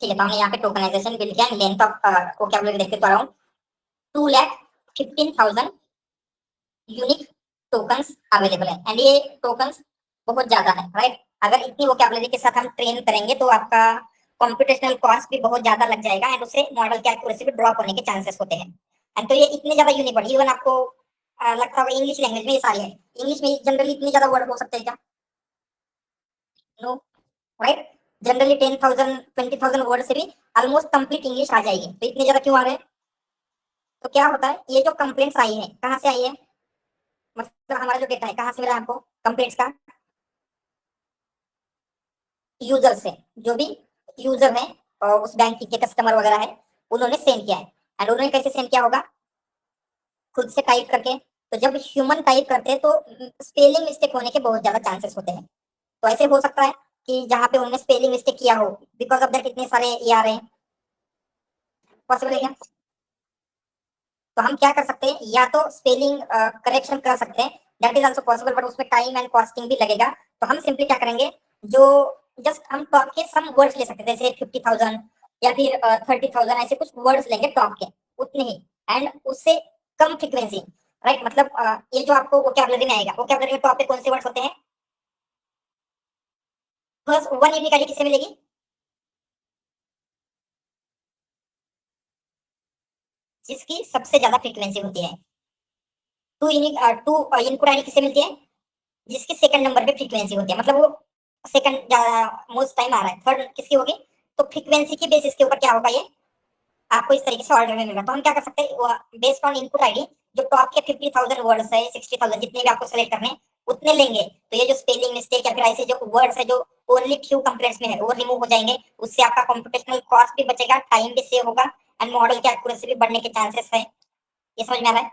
ठीक है, तो हमने यहाँ पे टोकनाइजेशन बिल्ड किया, लेंथ ऑफ वोकैबुलरी देखते तो अराउंड 2,15,000 यूनिक टोकन्स अवेलेबल है, एंड ये टोकन्स बहुत ज्यादा है, राइट। अगर इतनी वोकैबुलरी के साथ हम ट्रेन करेंगे तो आपका कंप्यूटेशनल कॉस्ट भी बहुत ज्यादा लग जाएगा, एंड उससे मॉडल की एक्यूरेसी भी ड्रॉप होने के चांसेस होते हैं। एंड तो ये इतने ज्यादा यूनिक वर्ड, इवन आपको लगता होगा इंग्लिश लैंग्वेज में ये सारी है, इंग्लिश में जनरली इतने ज्यादा वर्ड हो सकते हैं क्या? No, right. जनरली 10,000 20,000 वर्ड से भी ऑलमोस्ट कंप्लीट इंग्लिश आ जाएगी, तो इतने ज्यादा क्यों आ रहे हैं? तो क्या होता है, ये जो कंप्लेंट्स आई है कहाँ से आई है, मतलब हमारा जो डेटा है कहाँ से मिला है आपको कंप्लेंट्स का? यूजर से, जो भी यूजर है और उस बैंक के कस्टमर वगैरह है उन्होंने सेंड किया है। एंड उन्होंने कैसे सेंड किया होगा, खुद से टाइप करके। तो जब ह्यूमन टाइप करते हैं तो स्पेलिंग मिस्टेक होने के बहुत ज्यादा चांसेस होते हैं। तो ऐसे हो सकता है कि जहाँ पे उन्होंने स्पेलिंग मिस्टेक किया हो, बिकॉज ऑफ दैट इतने सारे ये आ रहे हैं, पॉसिबल है क्या? तो हम क्या कर सकते हैं, या तो स्पेलिंग करेक्शन कर सकते हैं, that is also possible, but उसमें टाइम एंड कॉस्टिंग भी लगेगा। तो हम सिंपली क्या करेंगे, जो जस्ट हम टॉप के सम वर्ड्स ले सकते हैं, जैसे 50,000 या फिर 30,000, ऐसे कुछ वर्ड्स लेंगे टॉप के उतने ही, एंड उससे कम फ्रीक्वेंसी, राइट। मतलब ये जो आपको वोकैबुलरी में आएगा, वोकैबुलरी में टॉप पे कौन से वर्ड्स होते हैं, बस 1 एबी का किससे मिलेगी, जिसकी सबसे ज्यादा फ्रीक्वेंसी होती है। टू इनपुट आईडी किससे मिलती है? जिसकी सेकंड नंबर पे फ्रीक्वेंसी होती है, मतलब वो सेकंड मोस्ट टाइम आ रहा है। थर्ड किसकी होगी? तो फ्रीक्वेंसी की बेसिस के ऊपर क्या होगा, ये आपको इस तरीके से ऑर्डर में मिलेगा। तो हम क्या कर सकते हैं, बेस्ड ऑन इनपुट आईडी जो टॉप के 50,000 वर्ड्स है, 60,000 जितने भी आपको सेलेक्ट करने हैं उतने लेंगे। तो ये जो स्पेलिंग मिस्टेक या फिर ऐसे जो वर्ड्स है जो ओनली फ्यू कंप्लेंट्स में है वो रिमूव हो जाएंगे। उससे आपका कंप्यूटेशनल कॉस्ट भी बचेगा, टाइम भी सेव होगा एंड मॉडल की एक्यूरेसी भी बढ़ने के चांसेस है। ये समझ में आ रहा है?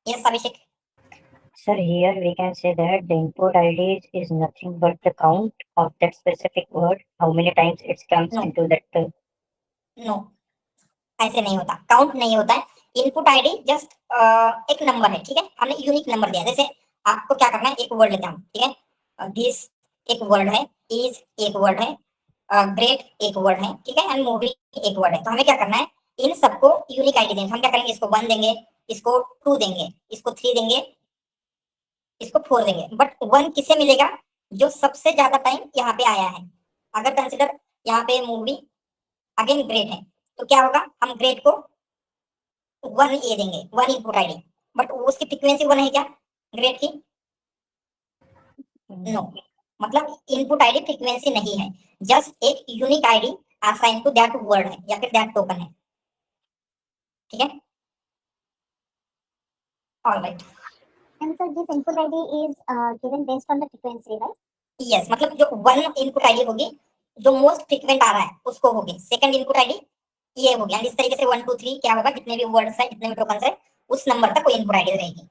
Yes Abhishek. Sir, here we can say that the input ID is nothing but the count of that specific word, how many times it comes no into that. No, ऐसे नहीं होता, काउंट नहीं होता है। इनपुट आईडी जस्ट एक number है, ठीक है, हमने यूनिक नंबर दिया। जैसे आपको क्या करना है, एक वर्ड लेते हैं हम, ठीक है, दिस एक वर्ड है, इज एक वर्ड है, ग्रेट एक वर्ड है, ठीक है, एंड मूवी एक वर्ड है। तो हमें क्या करना है, इन सबको यूनिक आईडी देंगे। हम क्या करेंगे, इसको 1 देंगे, इसको 2 देंगे, इसको 3 देंगे, इसको 4 देंगे। बट 1 किसे मिलेगा? जो सबसे ज्यादा टाइम यहाँ पे आया है। अगर कंसिडर यहाँ पे मूवी अगेन ग्रेट है, तो क्या होगा, हम ग्रेट को 1 ये देंगे, 1 इनपुट आईडी। बट उसकी फ्रीक्वेंसी 1 है क्या ग्रेड की? नो, मतलब इनपुट आईडी फ्रीक्वेंसी नहीं है, जस्ट एक unique ID assign to that word है या फिर दैट टोकन है, ठीक है। Alright. And so this input ID is given based on the frequency, right? Yes, मतलब जो 1 इनपुट आईडी होगी जो मोस्ट फ्रीक्वेंट आ रहा है उसको होगी, सेकंड इनपुट आईडी ये होगी। एंड इस तरीके से 1 2 3 क्या होगा, जितने भी वर्ड्स है, जितने भी टोकन्स है, उस नंबर तक कोई इनपुट आईडी रहेगी।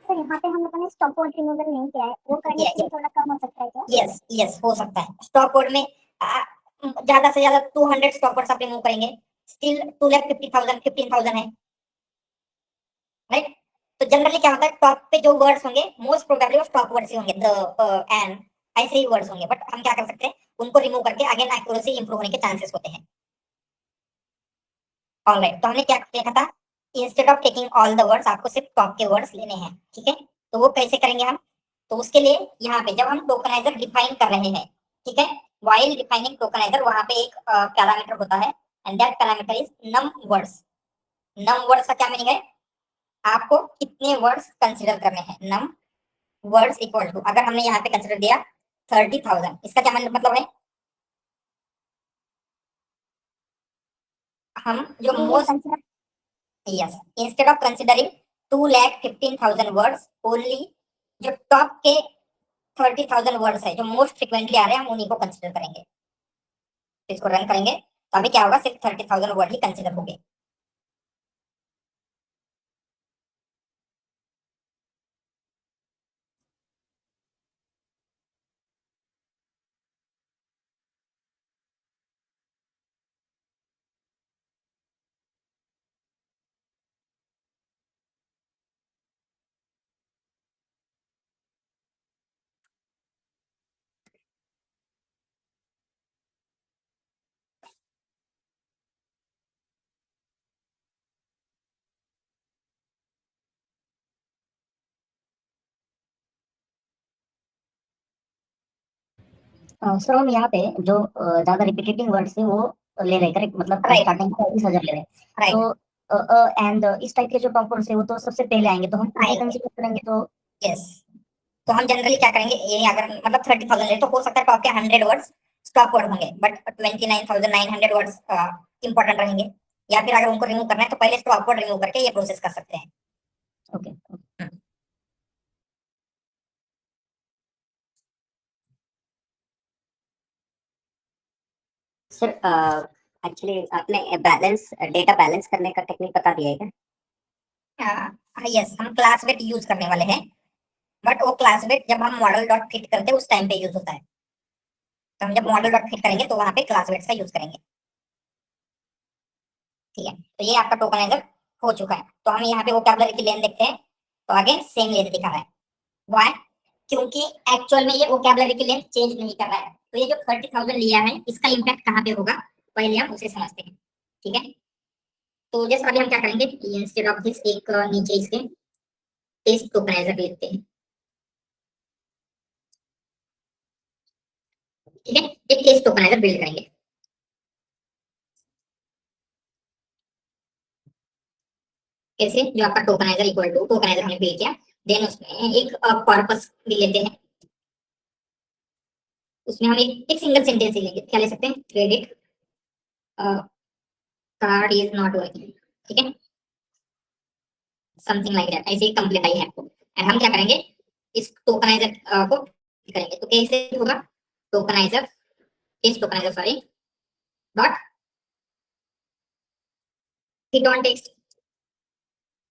सर यहाँ पे हम लोगों ने स्टॉप वर्ड रिमूवल नहीं किया है, वो करने से भी थोड़ा कम हो सकता है क्या? यस यस, हो सकता है। स्टॉप वर्ड में ज्यादा से ज्यादा 200 स्टॉप वर्ड्स आप रिमूव करेंगे, स्टिल 2,50,000 15,000 है, राइट। तो जनरली क्या होता है, टॉप पे जो वर्ड्स होंगे मोस्ट प्रोबेबली वो स्टॉप वर्ड्स ही होंगे, द एंड ऐसे ही वर्ड्स होंगे। बट हम क्या कर सकते हैं, उनको रिमूव करके अगेन एक्यूरेसी इंप्रूव होने के चांसेस होते हैं। ऑलराइट, तो हमने क्या देखा था, instead of taking all the words आपको सिर्फ टॉप के वर्ड्स लेने हैं, ठीक है। तो वो कैसे करेंगे हम, तो उसके लिए यहाँ पे जब हम टोकनाइजर डिफाइन कर रहे हैं, ठीक है, व्हाइल डिफाइनिंग टोकनाइजर, वहां पे एक पैरामीटर होता है and that parameter is num words. Num words का क्या मीनिंग है, आपको कितने वर्ड्स कंसीडर करने हैं। नम वर्ड्स इक्वल टू, अगर हमने यहाँ पे कंसीडर दिया 30,000, इसका क्या मतलब है, हम जो most, yes, instead of considering 2,15,000 words only, जो टॉप के 30,000 वर्ड्स है जो मोस्ट फ्रिक्वेंटली आ रहे हैं, हम उन्हीं को कंसीडर करेंगे। तो इसको रन करेंगे तो अभी क्या होगा, सिर्फ 30,000 वर्ड ही कंसीडर होंगे। सर हम यहाँ पे जो ज्यादा रिपीटेटिंग वर्ड्स थे वो ले रहे, करेक्ट, मतलब Right. स्टार्टिंग 30,000 ले रहे हैं। राइट, तो एंड इस टाइप के जो टॉप वर्ड्स है वो तो सबसे पहले आएंगे, तो हम उन्हें आएंगे। कंसीडर करेंगे। तो यस, तो हम जनरली क्या करेंगे, ये अगर मतलब 30,000 है तो हो सकता है टॉप के 100 वर्ड्स स्टॉप वर्ड होंगे, बट 29,900 वर्ड्स इंपॉर्टेंट रहेंगे। या फिर अगर उनको रिमूव करना है तो पहले स्टॉप वर्ड रिमूव करके ये प्रोसेस कर सकते हैं। ओके, सर एक्चुअली आपने बैलेंस डेटा बैलेंस करने का टेक्निक बता दिया है क्या? यस, हम क्लास वेट यूज करने वाले हैं, बट वो क्लास वेट जब हम मॉडल डॉट फिट करते हैं उस टाइम पे यूज होता है। तो हम जब मॉडल डॉट फिट करेंगे तो वहां पे क्लास वेट का यूज करेंगे, ठीक है। तो ये आपका टोकनाइजर हो चुका है। तो हम यहाँ पे वोकैबुलरी की लेंथ देखते हैं, तो अगेन सेम लेंथ दिखा रहा है। व्हाई? क्योंकि एक्चुअल में ये वोकैबुलरी की लेंथ चेंज नहीं कर रहा है। तो ये जो 30,000 लिया है इसका इम्पैक्ट कहाँ पे होगा, पहले हम उसे समझते हैं, ठीक है। तो जैसे अभी हम क्या करेंगे, इंस्टेड ऑफ दिस एक नीचे इसके टेस्ट टोकनाइजर लेते हैं, ठीक है, एक टेस्ट टोकनाइजर बिल्ड करेंगे। कैसे, जो आपका टोकनाइजर इक्वल टू टोकनाइजर हमने बिल्ड किया, देन उसमें एक कॉर्पस भी लेते हैं, उसमें हम एक सिंगल सेंटेंस ही लेंगे, क्या ले सकते हैं, credit card is not working, ठीक है, समथिंग लाइक दैट, ऐसे ही कंप्लीट आई है आपको। एंड हम क्या करेंगे, इस टोकनाइजर को करेंगे, तो कैसे होगा, टोकनाइजर इस tokenizer sorry dot fit on text,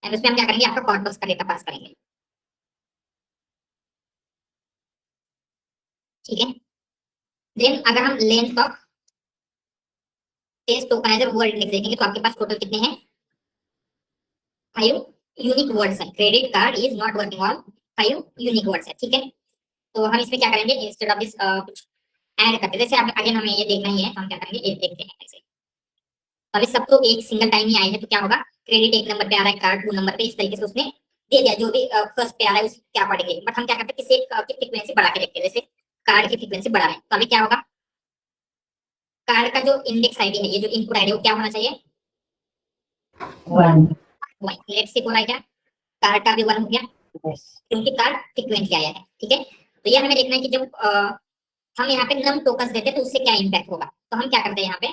and उसमें हम क्या करेंगे, आपका कॉर्पस का डेटा पास करेंगे, ठीक है। देन अगर हम length of test tokeniser word लिख देंगे, तो आपके पास टोटल कितने हैं, 5 यूनिक वर्ड्स हैं, credit card is not working on 5 unique words है, ठीक है। तो हम इसमें क्या करेंगे, इंस्टेड ऑफ दिस कुछ ऐड करते हैं, जैसे अगेन हमें ये देखना ही है, तो हम क्या करेंगे, ये देखते हैं ऐसे, अभी सब तो एक सिंगल टाइम ही आए हैं, तो क्या होगा, क्रेडिट एक नंबर पे आ रहा है, कार्ड 2 नंबर पे, इस तरीके से उसने दे दिया, जो भी फर्स्ट पे आ रहा है उसके अकॉर्डिंगली। बट हम क्या करते हैं, किसी एक की फ्रीक्वेंसी बढ़ा के देखते हैं, जैसे कार्ड की फ्रीक्वेंसी बढ़ा है, तो अभी क्या होगा, कार्ड का जो इंडेक्स आईडी है, ये जो इनपुट आईडी, वो क्या होना चाहिए, 1. लेट्स सी बोला क्या, कार्ड का भी 1 हो गया, Yes. क्योंकि कार्ड फ्रीक्वेंटली आया है, ठीक है। तो ये हमें देखना है कि जब हम यहाँ पे नम टोकन्स देते हैं तो उससे क्या इंपैक्ट होगा, तो हम क्या करते हैं यहाँ पे,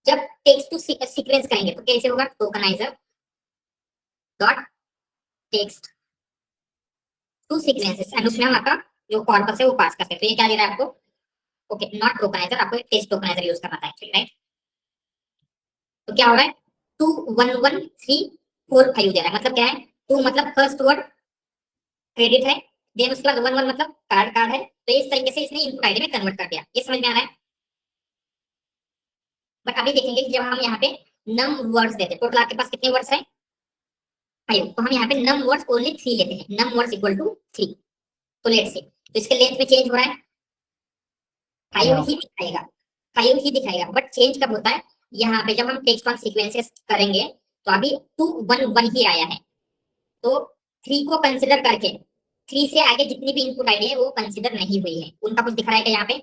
जब टेक्स्ट टू सीक्वेंस करेंगे तो कैसे होगा, tokenizer dot text to sequences, and उसमें हम आपका जो कॉर्पस है वो पास करते हैं, तो ये क्या दे रहा है आपको, ओके नॉट टोकनाइजर, आपको टेक्स्ट टोकनाइजर यूज करना था एक्चुअली, राइट। तो क्या हो रहा है, 2 1 1 3 4 5 दे रहा है, मतलब क्या है, 2 मतलब फर्स्ट वर्ड क्रेडिट है, देन उसके बाद 1 1 मतलब कार्ड कार्ड है, तो इस तरीके से इसने इनपुट आईडी में कन्वर्ट कर दिया, ये समझ में आ रहा है। बट अभी देखेंगे कि जब हम यहाँ पे नम वर्ड्स देते हैं, टोटल आपके पास कितने वर्ड्स हैं, 5, तो हम यहाँ पे नम वर्ड्स ओनली 3 लेते हैं, नम वर्ड्स इक्वल टू 3, तो लेट्स से, तो इसके लेंथ में चेंज हो रहा है, 5 ही दिखाएगा, 5 ही दिखाएगा, बट चेंज कब होता है, यहाँ पे जब हम टेक्स्ट ऑन सीक्वेंसेस करेंगे, तो अभी 2 1 1 ही आया है, तो 3 को कंसिडर करके 3 से आगे जितनी भी इनपुट आईडी है वो कंसिडर नहीं हुई है, उनका कुछ दिख रहा है क्या यहाँ पे,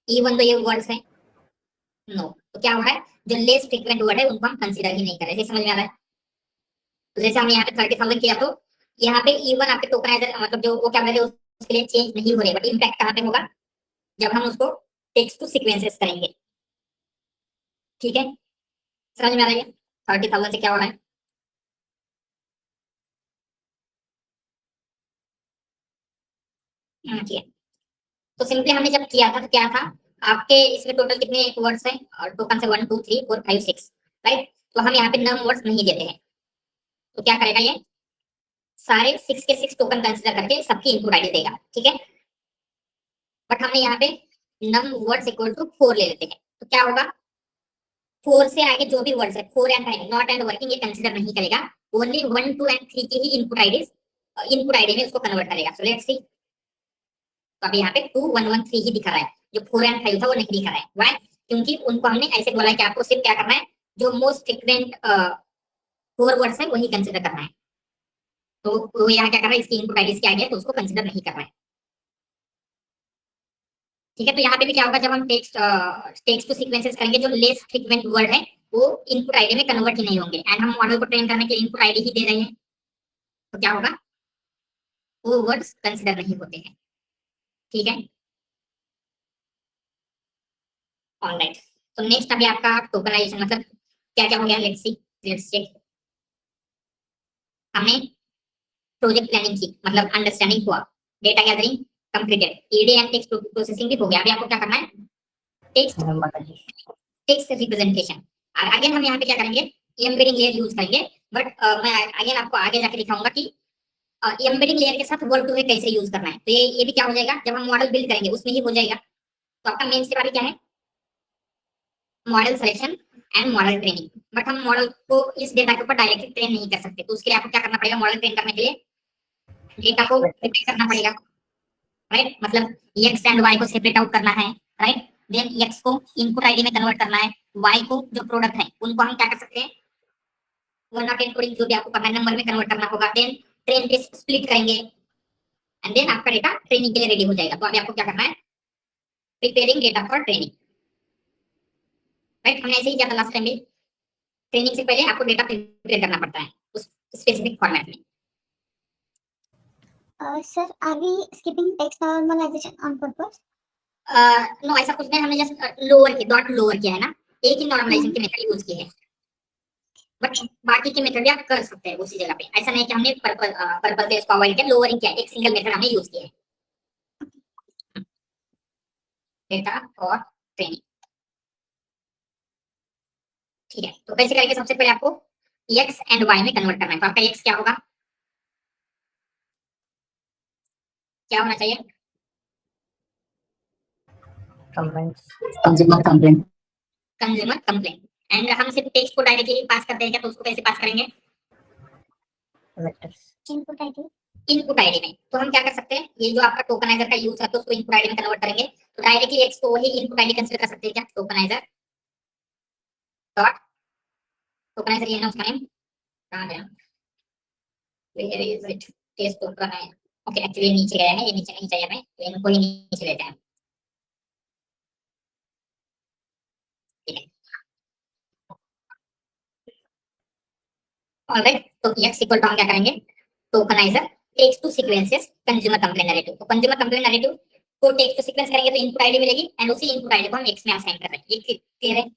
इवन तो ये वर्ड्स है, नो, तो क्या हो रहा है, जो लेस फ्रीक्वेंट वर्ड है उनको हम कंसिडर ही नहीं कर रहे, समझ में आ रहा है। तो जैसे हमने यहाँ पे 30,000 किया, तो यहाँ पे इवन आपके टोकनाइजर मतलब जो वो क्या कहते हैं उसके लिए चेंज नहीं हो रहे, बट इम्पैक्ट कहाँ पे होगा, जब हम उसको टेक्स्ट टू सीक्वेंसेस करेंगे, ठीक है, समझ में आ रहा है 30,000 से क्या हो रहा है, ठीक है। तो सिंपली हमने जब किया था तो क्या था, आपके इसमें टोटल कितने वर्ड्स हैं, और टोकन से 1 2 3 4 5 6, राइट, तो हम यहाँ पे नम वर्ड्स नहीं देते हैं, तो क्या करेगा ये, सारे 6 के 6 टोकन कंसीडर करके सबकी इनपुट आईडी देगा, ठीक है। बट हमने यहाँ पे नम वर्ड्स इक्वल टू 4 ले लेते हैं, तो क्या होगा, 4 से आगे जो भी वर्ड्स है, 4 एंड 5 नॉट एंड वर्किंग, ये कंसीडर नहीं करेगा, ओनली 1 2 एंड 3 की ही इनपुट आईडी में उसको कन्वर्ट करेगा। सो लेट्स सी, तो अभी यहाँ पे 2 1 1 3 ही दिखा रहा है, जो 4 एंड 5 था वो नहीं दिखा रहा है, व्हाई, क्योंकि उनको हमने ऐसे बोला है कि आपको सिर्फ क्या करना है, जो मोस्ट फ्रीक्वेंट 4 वर्ड्स है वही कंसीडर करना है, तो वो यहाँ क्या कर रहा है, इसकी इनपुट आईडी क्या आ गया, तो उसको कंसीडर नहीं कर रहा है, ठीक है। तो यहाँ पे भी क्या होगा, जब हम टेक्स्ट टू सीक्वेंसेस करेंगे, जो लेस फ्रीक्वेंट वर्ड है वो इनपुट आईडी में कन्वर्ट ही नहीं होंगे, एंड हम मॉडल को ट्रेन करने के लिए इनपुट आईडी ही दे रहे हैं, तो क्या होगा, वो वर्ड्स कंसीडर नहीं होते हैं, ठीक है, ऑलराइट। तो नेक्स्ट अभी आपका टोकनाइजेशन मतलब क्या क्या हो गया, लेट्स चेक। हमने प्रोजेक्ट प्लानिंग की, मतलब अंडरस्टैंडिंग हुआ, data gathering completed, ED and text processing भी हो गया, अभी आपको क्या करना है, टेक्स्ट रिप्रेजेंटेशन। अगेन हम यहाँ पे क्या करेंगे, एम्बेडिंग लेयर यूज करेंगे, बट मैं अगेन आपको आगे जाके दिखाऊंगा कि एम्बेडिंग लेयर के साथ वर्ड टू कैसे यूज करना है, तो ये भी क्या हो जाएगा, जब हम मॉडल बिल्ड करेंगे उसमें ही हो जाएगा। तो आपका मेन स्टेप अभी क्या है, model selection and model training, but हम मॉडल को इस डेटा के ऊपर डायरेक्टली ट्रेन नहीं कर सकते, तो उसके लिए आपको क्या करना पड़ेगा, मॉडल ट्रेन करने के लिए डेटा को प्रिपेयर करना पड़ेगा, राइट, मतलब एक्स एंड वाई को सेपरेट आउट करना है, राइट, देन एक्स को इनपुट आईडी में कन्वर्ट करना है, वाई को जो प्रोडक्ट है उनको हम क्या कर सकते हैं, 1 नॉट एनकोडिंग जो भी आपको करना है नंबर में कन्वर्ट करना होगा, देन ट्रेन के स्प्लिट करेंगे, एंड देन आपका डेटा ट्रेनिंग के लिए रेडी हो जाएगा। तो अभी आपको क्या करना है, preparing data for training, right, हमने ऐसे ही किया था लास्ट टाइम भी, ट्रेनिंग से पहले आपको डेटा प्रिपेयर करना पड़ता है उस स्पेसिफिक फॉर्मेट में। Sir are we skipping text normalisation on purpose? No ऐसा कुछ नहीं, हमने जस्ट लोअर की डॉट लोअर किया है ना, एक ही नॉर्मलाइजेशन की मेथड यूज की है, बट बाकी की मेथड भी आप कर सकते हैं उसी जगह पे। ऐसा नहीं कि हमने पर्पल से इसको अवॉइड किया, लोअरिंग किया, एक सिंगल मेथड हमने यूज किया है डेटा और ट्रेनिंग। ठीक है, तो कैसे करेंगे? सबसे पहले आपको x एंड y में कन्वर्ट करना है। तो आपका x क्या होगा, क्या होना चाहिए? Consumer complaint. Consumer complaint. And हम सिर्फ टेक्स्ट को डायरेक्टली पास करते हैं क्या? तो उसको कैसे पास करेंगे? Input ID. इनपुट आईडी में। तो हम क्या कर सकते हैं, ये जो आपका टोकनाइजर का यूज करते हैं उसको इनपुट आईडी में कन्वर्ट करेंगे। तो डायरेक्टली x को वही इनपुट आईडी कंसीडर कर सकते हैं क्या? टोकनाइजर डॉट टोकनाइजर, ये है ना उसका नेम, कहां गया, where is it, test tokenizer. Okay, actually नीचे गया है, ये नीचे नहीं चाहिए हमें, तो इनको ही नीचे लेते हैं। ठीक है, ऑलराइट। तो x इक्वल टू हम क्या करेंगे, tokenizer text to sequences consumer complaint narrative. तो कंज्यूमर कंप्लेंट नैरेटिव को टेक्स्ट टू सीक्वेंस करेंगे तो इनपुट आईडी मिलेगी, एंड उसी इनपुट आईडी को हम x में असाइन कर रहे हैं। ये क्लियर है?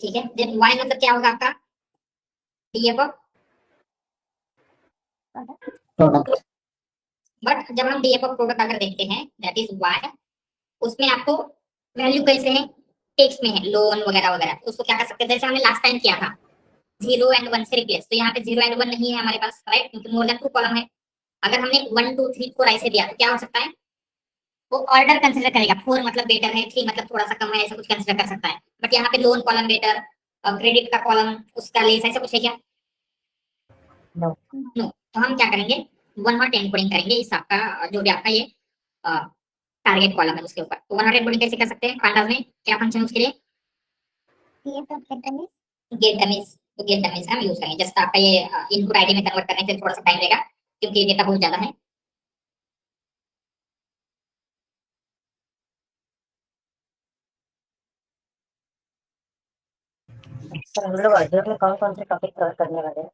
ठीक है, देन y मतलब क्या होगा आपका, df ऑफ प्रोडक्ट। बट जब हम df ऑफ प्रोडक्ट अगर देखते हैं, दैट इज y, उसमें आपको वैल्यू कैसे है, टेक्स्ट में है, लोन वगैरह वगैरह। तो उसको क्या कर सकते हैं, जैसे हमने लास्ट टाइम किया था 0 एंड 1 से रिप्लेस। तो यहाँ पे 0 एंड 1 नहीं है हमारे पास, राइट, क्योंकि मोर देन 2 कॉलम है। अगर हमने 1 2 3 4 ऐसे दिया तो क्या हो सकता है, वो ऑर्डर कंसीडर करेगा। 4 मतलब बेटर है, 3 मतलब थोड़ा सा कम है, ऐसा कुछ कंसीडर कर सकता है। बट यहाँ पे लोन कॉलम बेटर, क्रेडिट का कॉलम उसका लेस, ऐसा कुछ है क्या? नो। नो। तो हम क्या करेंगे, 1 हॉट एनकोडिंग करेंगे इस आपका जो भी आपका ये टारगेट कॉलम है उसके ऊपर। तो 1 हॉट एनकोडिंग कैसे कर सकते हैं, पांडास में क्या फंक्शन है उसके लिए, df dot get dummies. Get dummies. तो गेट डमीज हम यूज करेंगे। जस्ट आपका ये इनपुट आईडी में कन्वर्ट करने से थोड़ा सा टाइम लेगा क्योंकि डेटा बहुत ज्यादा है। सर हम लोग अजूर में कौन कौन से टॉपिक कवर करने वाले हैं?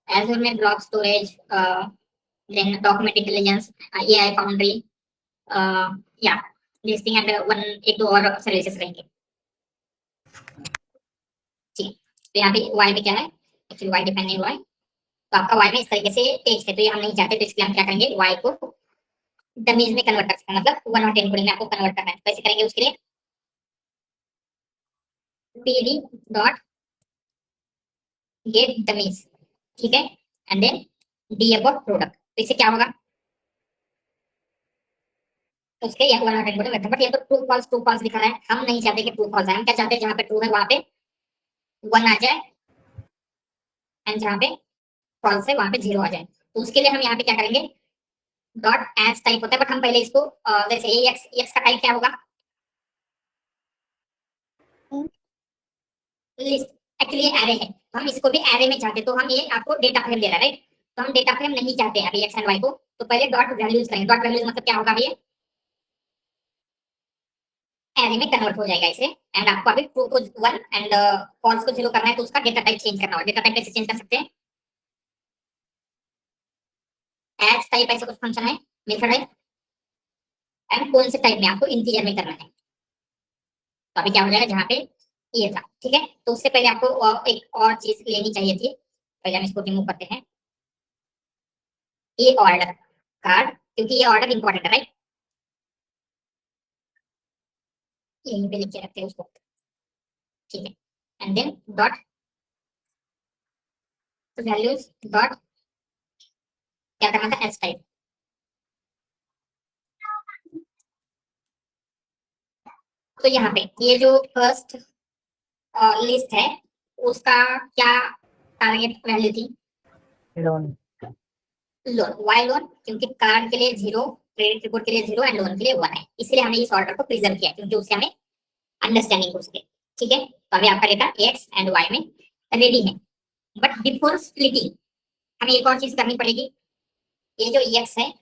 एजूर में block storage, then document intelligence, AI foundry, या दिस थिंग, एंड वन एक दो और सर्विसेज रहेंगे। ठीक है, तो यहाँ पे वाई में क्या है, एक्चुअली वाई डिफाइन नहीं हुआ है। तो आपका वाई में इस तरीके से टेक्स्ट है, तो ये हम नहीं चाहते, तो इसलिए हम क्या करेंगे, वाई को डमीज में कन्वर्ट कर सकते हैं, मतलब 1 हॉट एनकोडिंग में आपको कन्वर्ट करना है। तो कैसे करेंगे उसके लिए, pd डॉट गेट डमीज, ठीक है, and then df of product. तो इससे क्या होगा, तो उसके यहाँ 1 हॉट एनकोडिंग में, बट ये तो ट्रू फॉल्स दिखा रहा है। हम नहीं चाहते कि ट्रू फॉल्स आए, हम क्या चाहते हैं, जहाँ पे ट्रू है वहां पे 1 आ जाए, एंड जहाँ पे फॉल्स है वहां पे 0 आ जाए। तो उसके लिए हम यहाँ पे क्या करेंगे, डॉट एज टाइप होता है, बट हम पहले इसको जैसे एक्स का टाइप क्या होगा, लिस्ट, एक्चुअली एरे है, तो हम इसको भी एरे में चाहते, तो हम ये आपको डेटा फ्रेम दे रहा है, राइट। तो हम डेटा फ्रेम नहीं चाहते हैं अभी एक्स एंड वाई को, तो पहले डॉट वैल्यूज करेंगे। डॉट वैल्यूज मतलब क्या होगा, अभी ये एरे में कन्वर्ट हो जाएगा इसे, एंड आपको अभी ट्रू को 1 एंड फॉल्स को 0 करना है, तो उसका डेटा टाइप चेंज करना होगा। डेटा टाइप कैसे चेंज कर सकते हैं, एज टाइप ऐसा कुछ फंक्शन है, मेथड है, एंड कौन से टाइप में आपको इंटीजर में करना है। तो अभी क्या हो जाएगा, जहाँ पे ये था, ठीक है। तो उससे पहले आपको एक और चीज लेनी चाहिए थी, पहले हम इसको रिमूव करते हैं, ये ऑर्डर कार्ड, क्योंकि ये ऑर्डर इंपॉर्टेंट है, राइट। यहीं पे लिख के रखते हैं उसको, ठीक है, and then dot values dot क्या करना था, एस टाइप। तो यहाँ पे ये जो फर्स्ट लिस्ट है उसका क्या टारगेट वैल्यू थी, लोन। लोन, वाई लोन, क्योंकि कार्ड के लिए 0, क्रेडिट रिपोर्ट के लिए 0 एंड लोन के लिए 1 है, इसलिए हमने इस ऑर्डर को प्रिजर्व किया क्योंकि उससे हमें अंडरस्टैंडिंग हो सके। ठीक है, तो अभी आपका डेटा एक्स एंड वाई में रेडी है, बट बिफोर स्प्लिटिंग हमें एक और चीज करनी पड़ेगी। ये जो एक्स है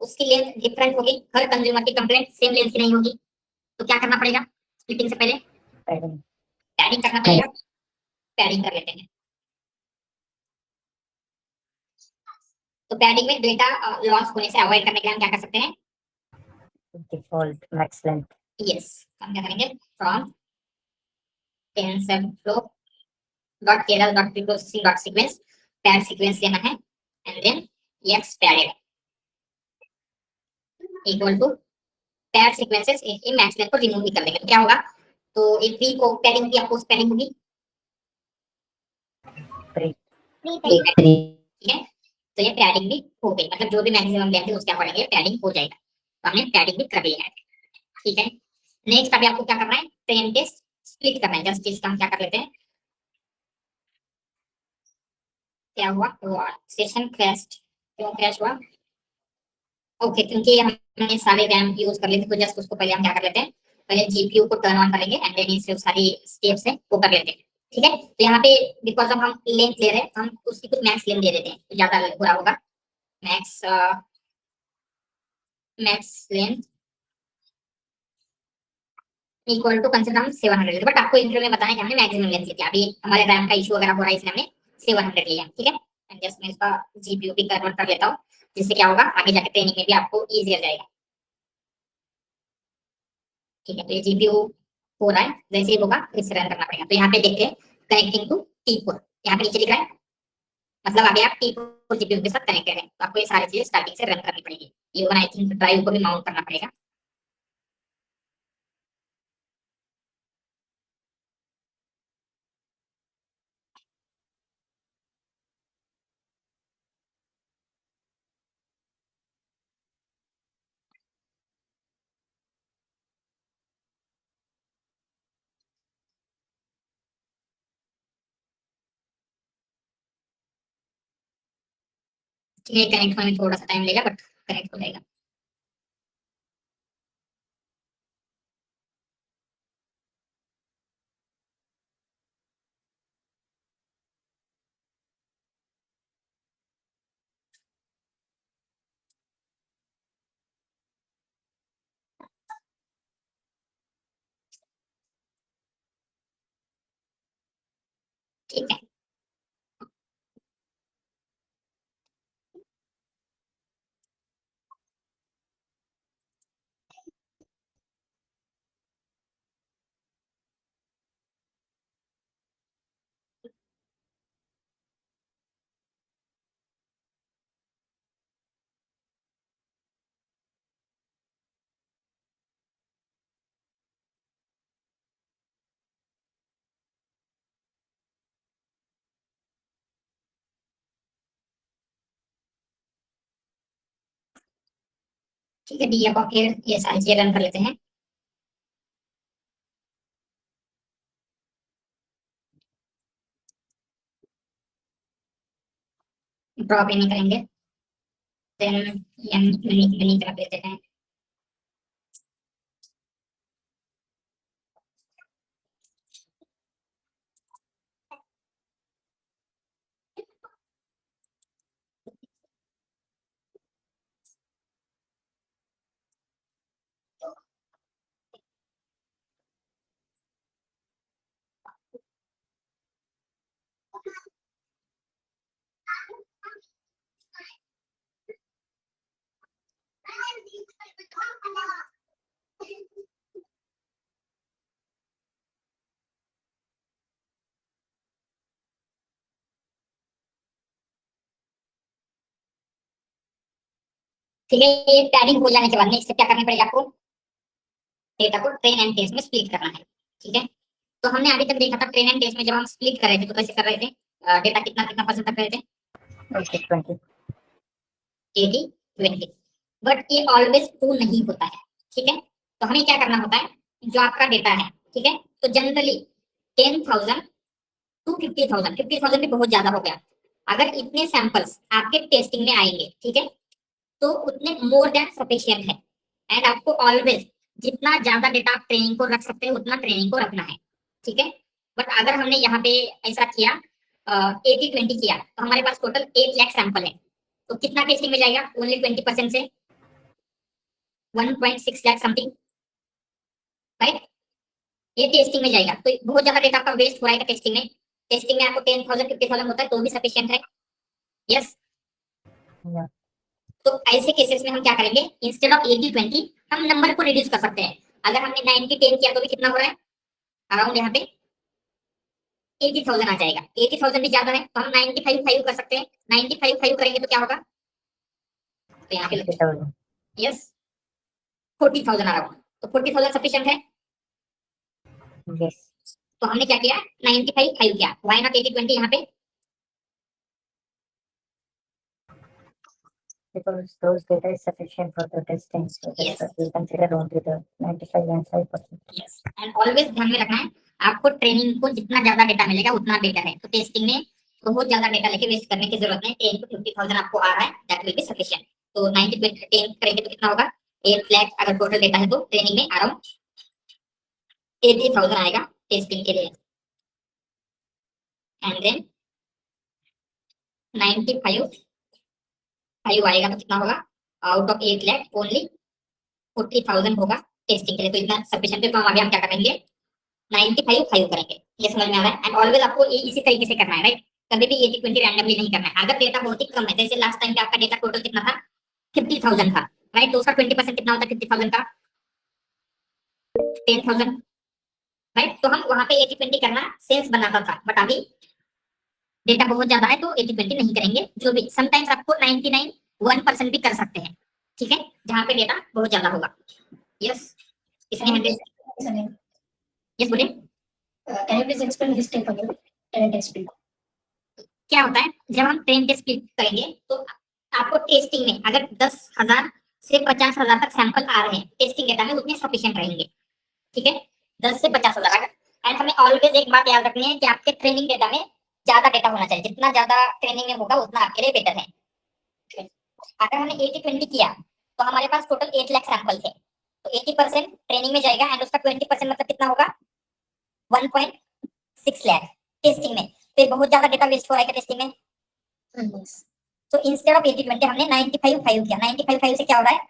उसकी लेंथ डिफरेंट होगी, हर कंज्यूमर की कंप्लेंट सेम लेंथ की नहीं होगी, तो क्या करना पड़ेगा स्प्लिटिंग से पहले, पैडिंग करना पड़ेगा, पैडिंग कर लेते हैं। तो पैडिंग में डेटा लॉस होने से अवॉइड करने के लिए हम क्या कर सकते हैं? default max length. यस, हम क्या करेंगे? From TensorFlow dot keras dot preprocessing dot sequence, pad sequence लेना है and then X padded equal to pad sequences इन मैक्स लेंथ को रिमूव भी कर देंगे। तो क्या होगा? तो ये प्री को पैडिंग होगी, पोस्ट पैडिंग होगी, Pre. ठीक है। तो ये पैडिंग भी हो गई, मतलब जो भी मैक्सिमम लेंथ है उसके अकॉर्डिंग ये पैडिंग हो जाएगा। तो हमने पैडिंग भी कर लिया है, ठीक है। नेक्स्ट अभी आपको क्या करना है? ट्रेन टेस्ट स्प्लिट करना है। जस्ट इसका हम क्या कर लेते हैं? क्या हुआ? Session crashed. क्यों क्रैश हुआ? ओके, क्योंकि हमने सारे रैम यूज कर लिए थे, तो जस्ट उसको पहले हम क्या कर लेते हैं? पहले जीपीयू को टर्न ऑन करेंगे एंड देन इससे सारी स्टेप्स है वो कर लेते हैं, ठीक है। तो यहाँ पे बिकॉज हम लेंथ ले रहे हैं, हम उसकी कुछ मैक्स लेंथ दे देते हैं तो ज्यादा बुरा होगा। Max max length equal to consider हम 700, बट आपको इंटरव्यू में बताया कि हमने मैक्सिमम लेंथ ली थी। अभी हमारे रैम का इशू वगैरह हो रहा है इसलिए हमने 700 लिया, ठीक है। एंड जस्ट मैं इसका जीपीयू भी कन्वर्ट कर लेता हूँ, जिससे क्या होगा आगे जाके ट्रेनिंग में भी आपको इजी हो जाएगा, ठीक है। तो ये जीपीयू हो रहा है, जैसे ही होगा इसे रन करना पड़ेगा। तो यहाँ पे देखते हैं कनेक्टिंग टू T4, यहाँ पे नीचे लिखा है, मतलब अभी आप T4 जीपीयू के साथ कनेक्टेड है, तो आपको ये सारी चीजें स्टार्टिंग से रन करनी पड़ेगी। इवन आई थिंक ड्राइव को भी माउंट करना पड़ेगा। ठीक है, कनेक्ट होने में थोड़ा सा टाइम लेगा बट कनेक्ट हो जाएगा। ठीक है, ठीक है। डी अब आपके ये सारी चीजें रन कर लेते हैं। ड्रॉप इन करेंगे, देन यूनिक रख लेते हैं। ठीक है, ये पैडिंग हो जाने के बाद नेक्स्ट स्टेप क्या करनी पड़ेगी आपको? डेटा को ट्रेन एंड टेस्ट में स्प्लिट करना है, ठीक है। तो हमने अभी तक देखा था ट्रेन एंड टेस्ट में जब हम स्प्लिट कर रहे थे तो कैसे कर रहे थे? डेटा कितना कितना परसेंट तक कर रहे थे? 80-20. 80-20, बट ये ऑलवेज ट्रू नहीं होता है, ठीक है। तो हमें क्या करना होता है? जो आपका डेटा है, ठीक है, तो जनरली 10,000 टू 50,000, 50,000 भी बहुत ज्यादा हो गया। अगर इतने सैंपल्स आपके टेस्टिंग में आएंगे, ठीक है, तो उतने मोर देन सफिशिएंट है। एंड आपको ऑलवेज जितना ज्यादा डेटा आप ट्रेनिंग को रख सकते हैं उतना ट्रेनिंग को रखना है, ठीक है। बट अगर हमने यहाँ पे ऐसा किया 80-20 किया तो हमारे पास टोटल 8 लाख सैंपल है, तो कितना टेस्टिंग में जाएगा? ओनली 20% से 1.6 लाख समथिंग, राइट। ये टेस्टिंग में जाएगा, तो बहुत ज्यादा डेटा आपका वेस्ट हो रहा है टेस्टिंग में। टेस्टिंग में आपको 10,000 50,000 होता है तो भी सफिशिएंट है। Yes, Yeah. तो ऐसे केसेस में हम क्या करेंगे, इंस्टेड ऑफ 80-20 हम नंबर को रिड्यूस कर सकते हैं। अगर हमने 90-10 किया तो भी कितना हो रहा है, अराउंड यहाँ पे 80,000 आ जाएगा। 80,000 भी ज्यादा है तो हम 95 कर सकते हैं। 95 करेंगे तो क्या होगा, तो यहाँ पे 50,000. यस 40,000 आ रहा होगा, तो 40,000 सफिशिएंट है। Yes. तो हमने क्या किया, 95 किया, वाई नॉट 80-20 यहाँ पे, Because those data is sufficient for the testing, so that's Yes. what we consider only the 95 and 5%. Yes and always ध्यान में रखना है, आपको ट्रेनिंग को जितना ज्यादा डेटा मिलेगा उतना बेटर है। तो टेस्टिंग में बहुत ज्यादा डेटा लेके वेस्ट करने की जरूरत नहीं। 10 to 50,000 आपको आ रहा है, दैट विल बी सफिशिएंट। तो 90-10 करेंगे तो कितना होगा, 8 लाख अगर टोटल डेटा है तो ट्रेनिंग में अराउंड 80,000 आएगा टेस्टिंग के लिए। एंड देन 95 आएगा तो कितना होगा, आउट ऑफ 8 लाख ओनली 40,000 होगा टेस्टिंग के लिए, तो इतना सफिशिएंट है। तो हम अभी हम क्या करेंगे, 95 करेंगे। ये समझ में आ रहा है। एंड ऑलवेज आपको ये इसी तरीके से करना है, राइट, कभी भी 80-20 रैंडमली नहीं करना है। अगर डेटा बहुत ही कम है, जैसे लास्ट टाइम पे आपका डेटा टोटल कितना था, 50,000 था, राइट, तो उसका 20% कितना होता है 50,000 का, 10,000, राइट। तो हम वहां पे 80-20 करना सेंस बनाता था, बट अभी डेटा बहुत ज्यादा है तो 80-20 नहीं करेंगे। जो भी समटाइम्स आपको 99 1% भी कर सकते हैं, ठीक है, जहाँ पे डेटा बहुत ज्यादा होगा। यस, इसमें 100, यस बोलिए। Can you please explain this type again? Talent explain. क्या होता है, जब हम ट्रेन टेस्ट स्प्लिट करेंगे तो आपको टेस्टिंग में अगर 10,000 से 50,000 तक सैंपल आ रहे हैं टेस्टिंग डेटा में, उतने सफिशिएंट रहेंगे, ठीक है, 10 से 50,000। एंड हमें ऑलवेज एक बात याद रखनी है कि आपके ट्रेनिंग डेटा में ज्यादा डेटा होना चाहिए, जितना ज्यादा ट्रेनिंग में होगा उतना आपके लिए बेटर है। अगर हमने 80-20 किया तो हमारे पास टोटल 8 लाख सैंपल थे, तो 80% ट्रेनिंग में जाएगा एंड उसका 20% मतलब कितना होगा, 1.6 लाख टेस्टिंग में। फिर बहुत ज्यादा डेटा वेस्ट हो रहा है टेस्टिंग में। Yes. तो इंस्टेड ऑफ 80-20 हमने 95 किया। 95 से क्या हो रहा है,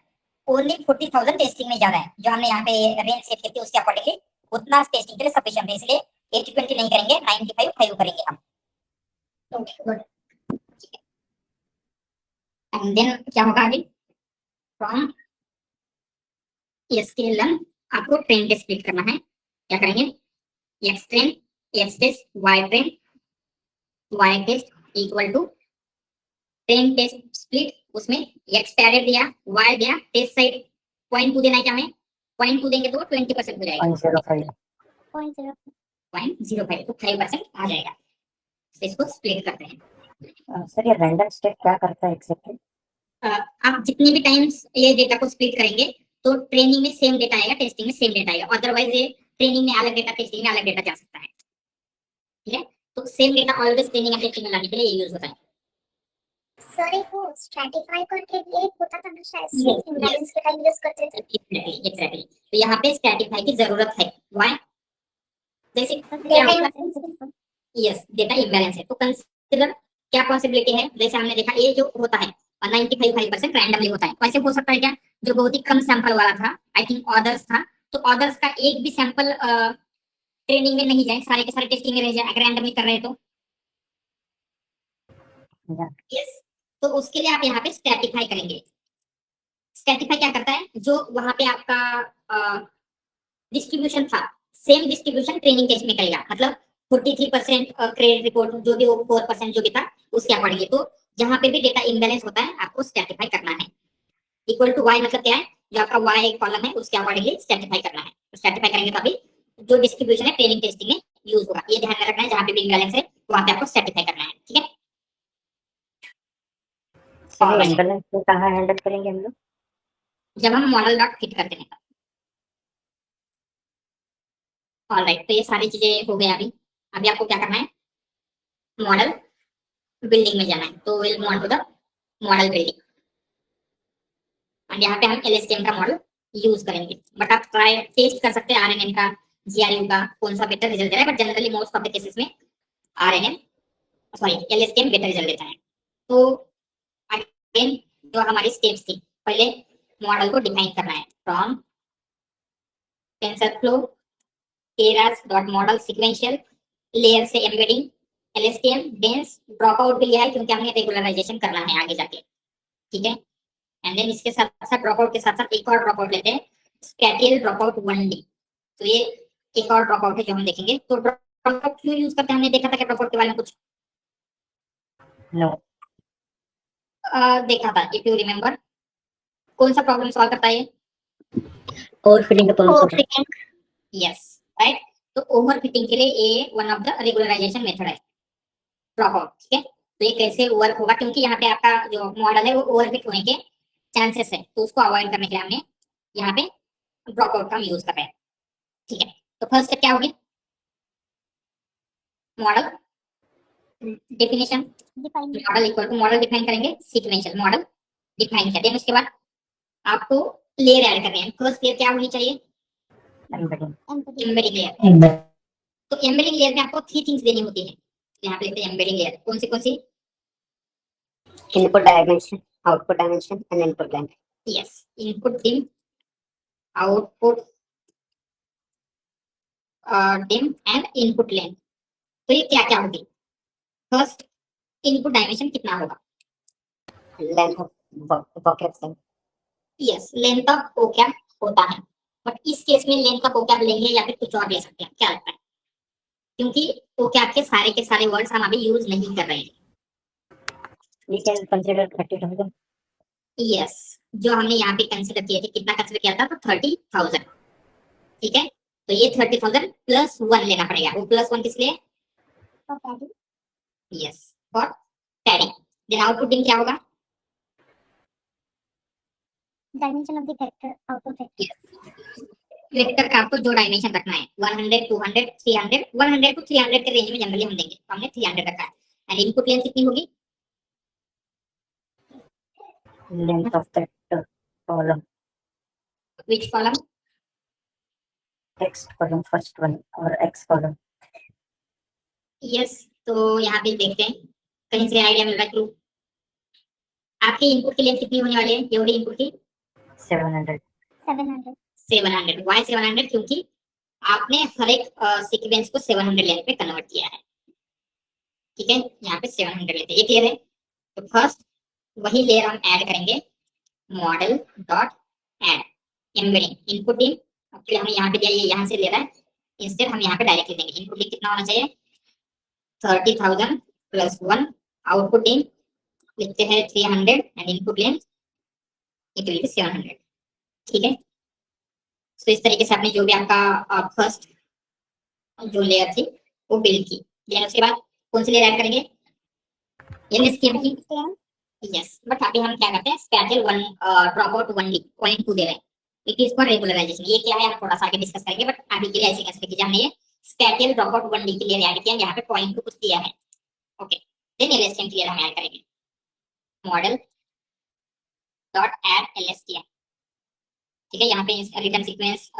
ओनली 40,000 टेस्टिंग में जा रहा है, जो हमने यहाँ पे रेंज सेट की थी उसके अकॉर्डिंगली उतना टेस्टिंग के लिए सफिशिएंट है। इसलिए 80-20 नहीं करेंगे, 95 करेंगे हम। Okay, good. एंड देन क्या होगा आगे, फ्रॉम एसक्यूएल आपको ट्रेन टेस्ट स्प्लिट करना है। क्या करेंगे, X train X test Y test equal to train test split, उसमें एक्स पैरेट दिया, वाई दिया, टेस्ट साइड 0.2 देना है। क्या हमें 0.2 देंगे तो 20% हो जाएगा, 0.05. 0.0. 0.05 तो 5% आ जाएगा। तो इसको स्प्लिट करते हैं। सर ये रैंडम स्टेप क्या करता है एक्सेप्ट? आप जितने भी टाइम्स ये डेटा को स्प्लिट करेंगे तो ट्रेनिंग में सेम डेटा आएगा, टेस्टिंग में सेम डेटा आएगा। अदरवाइज ये ट्रेनिंग में अलग डेटा, टेस्टिंग में अलग डेटा जा सकता है, ठीक है। तो same data always training and testing में लाने के लिए ये यूज होता है। सर एक वो स्ट्रैटिफाई करके भी एक होता था ना शायद, Yes, इम्बैलेंस के टाइम यूज करते थे। एग्जैक्टली। तो यहाँ पे स्ट्रैटिफाई की जरूरत है। व्हाई, जैसे data imbalance. Yes data imbalance है तो कंसीडर क्या पॉसिबिलिटी है, जैसे हमने देखा ये जो होता है 95% रैंडमली होता है। वैसे हो सकता है क्या, जो बहुत ही कम सैंपल वाला था, आई थिंक ऑर्डर्स था, तो ऑर्डर्स का एक भी सैंपल ट्रेनिंग में नहीं जाए, सारे के सारे टेस्टिंग में रह जाए अगर रैंडमली कर रहे हैं तो। यस, तो उसके लिए आप यहाँ पे स्ट्रैटिफाई करेंगे। स्ट्रैटिफाई क्या करता है, जो वहां पे आपका डिस्ट्रीब्यूशन था सेम डिस्ट्रीब्यूशन ट्रेनिंग टेस्ट में करेगा। मतलब 43% क्रेडिट रिपोर्ट जो भी, वो 4% जो भी था उसके अकॉर्डिंगली। तो जहां पे भी डेटा इम्बैलेंस होता है आपको स्ट्रैटिफाई करना है। इक्वल टू वाई मतलब क्या है, जो आपका वाई कॉलम है उसके अकॉर्डिंगली स्ट्रैटिफाई करना है। तो स्ट्रैटिफाई करेंगे तो अभी जो डिस्ट्रीब्यूशन है ट्रेनिंग टेस्टिंग में यूज होगा। ये ध्यान में रखना है, जहां पे भी इम्बैलेंस है वहां पे आपको स्ट्रैटिफाई करना है, ठीक है। सर इम्बैलेंस को कहाँ हैंडल करेंगे हम लोग? जब हम मॉडल डॉट फिट करते हैं। ऑलराइट, तो ये सारी चीजें हो गई। अभी अभी आपको क्या करना है, मॉडल बिल्डिंग में जाना है। तो will move on to the model building और यहाँ पे हम एलएसटीएम का मॉडल यूज करेंगे। बट आप ट्राई टेस्ट कर सकते हैं आरएनएन का, जीआरयू का, कौन सा बेटर रिजल्ट दे रहा है। But generally most of the cases में RNN sorry LSTM better result देता है। तो अगेन जो हमारी स्टेप्स थी, पहले मॉडल को डिफाइन करना है। From TensorFlow Keras dot model sequential layer से embedding LSTM dense drop out भी लिया है क्योंकि हमने रेगुलराइजेशन करना है आगे जाके, ठीक है। एंड देन इसके साथ साथ ड्रॉप आउट के साथ साथ एक और ड्रॉप आउट लेते हैं, स्पैटियल ड्रॉप आउट 1D। तो ये एक और ड्रॉप आउट है जो हम देखेंगे। तो ड्रॉप आउट क्यों यूज करते हैं, हमने देखा था कि ड्रॉप आउट के बारे में कुछ No. देखा था, इफ यू रिमेम्बर। कौन सा प्रॉब्लम सॉल्व करता है ये? ओवरफिटिंग का problem solve Overfitting. Yes, right. तो ओवरफिटिंग के लिए ये one of the regularisation method है ड्रॉप आउट, ठीक है। तो ये कैसे वर्क होगा, क्योंकि यहाँ पे आपका जो मॉडल है वो ओवरफिट होने के चांसेस है, तो उसको अवॉइड करने के लिए हमने यहाँ पे ड्रॉप आउट का यूज कर रहे हैं, ठीक है। तो फर्स्ट स्टेप क्या होगी, model definition, Define. Model equal to model define करेंगे, सीक्वेंशियल मॉडल डिफाइन कर दें। उसके बाद आपको लेयर ऐड करनी है। फर्स्ट लेयर क्या होनी चाहिए, Embedding. Empathy. Embedding layer. तो एम्बेडिंग लेयर में आपको 3 थिंग्स देनी होती है। यहाँ पे लिखते हैं एम्बेडिंग लेयर, कौन सी? Input dimension, output dimension and input length. Yes, input dim, output dim and input length. तो ये क्या क्या होगी, फर्स्ट इनपुट डायमेंशन कितना होगा, length of vocab size. Yes, length of vocab होता है, बट इस केस में लेंथ ऑफ वोकैब लेंगे या फिर कुछ और ले सकते हैं, क्या लगता है? क्योंकि वोकैब के सारे वर्ड्स हम अभी यूज नहीं कर रहे हैं। We can consider 30,000. यस, जो हमने यहाँ पे कंसीडर किए थे, कितना कंसीडर किया था, तो 30,000, ठीक है। तो ये 30,000 प्लस 1 लेना पड़ेगा। वो प्लस 1 किस लिए, For padding. Yes, for padding. Then output dim क्या होगा, Dimension of the vector. Output vector. Vector का आपको जो डायमेंशन रखना है 100 200 300, 100 टू 300 के रेंज में जनरली हम देंगे, तो हमने 300 रखा है। एंड इनपुट लेंथ कितनी होगी, Length of that column. Which column, Text column, first one, or X column. Yes. तो यहाँ पे देखते हैं, कहीं से आइडिया मिल रहा है, क्लू। आपके इनपुट की लेंथ कितनी होने वाली है, ये होगी इनपुट की 700. 700. 700। वाई 700, क्योंकि आपने हर एक सीक्वेंस को 700 लेंथ पे कन्वर्ट किया है, ठीक है। यहाँ पे 700 लेते हैं, ये क्लियर है। तो फर्स्ट वही लेयर हम ऐड करेंगे, model dot add embedding input इन। एक्चुअली हमें यहाँ पे दिया, ये यहाँ से ले रहा है, इंस्टेड हम यहाँ पे डायरेक्टली देंगे। इनपुट इन कितना होना चाहिए, 30,000 प्लस 1, आउटपुट इन लिखते हैं 300 and input length it will be 700, ठीक है। तो इस तरीके से आपने जो भी आपका फर्स्ट जो लेयर थी वो बिल्ड की। देन उसके बाद कौन सी लेयर ऐड करेंगे, एलएसटीएम की, LSTM. यस। बट अभी हम क्या करते हैं, स्पैटियल 1 ड्रॉप आउट 1D 0.2 दे रहे हैं। It is for regularisation. ये क्या है हम थोड़ा सा आगे डिस्कस करेंगे, बट अभी के लिए ऐसे कंसीडर कीजिए, हमने ये स्पैटियल ड्रॉप आउट 1D के लिए ऐड किया, यहाँ पे 0.2 कुछ दिया है, ओके। देन एलएसटीएम के लिए हम ऐड करेंगे मॉडल डॉट ऐड एलएसटीएम, ठीक है। यहाँ पे रिटर्न सीक्वेंस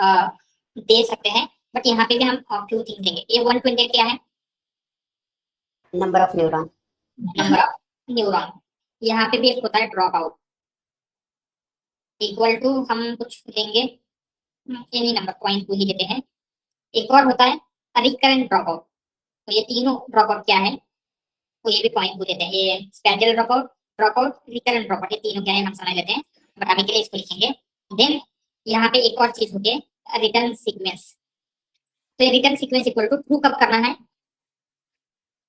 दे सकते हैं, बट यहाँ पे भी हम फ्यू थिंग देंगे। ये 128 क्या है, number of neuron. Number of neuron. यहाँ पे भी एक होता है ड्रॉप आउट, इक्वल टू हम कुछ देंगे, एनी नंबर 0.2 ही देते हैं। एक और होता है रिकरेंट ड्रॉप आउट। तो ये तीनों ड्रॉप आउट क्या है, तो ये भी 0.2 देते हैं। ये spatial drop out recurrent drop out, ये तीनों क्या है हम समझ लेते हैं, बट अभी के लिए इसको लिखेंगे। देन यहाँ पे एक और चीज होती है रिटर्न सीक्वेंस। तो ये return sequence equal to true कब करना है,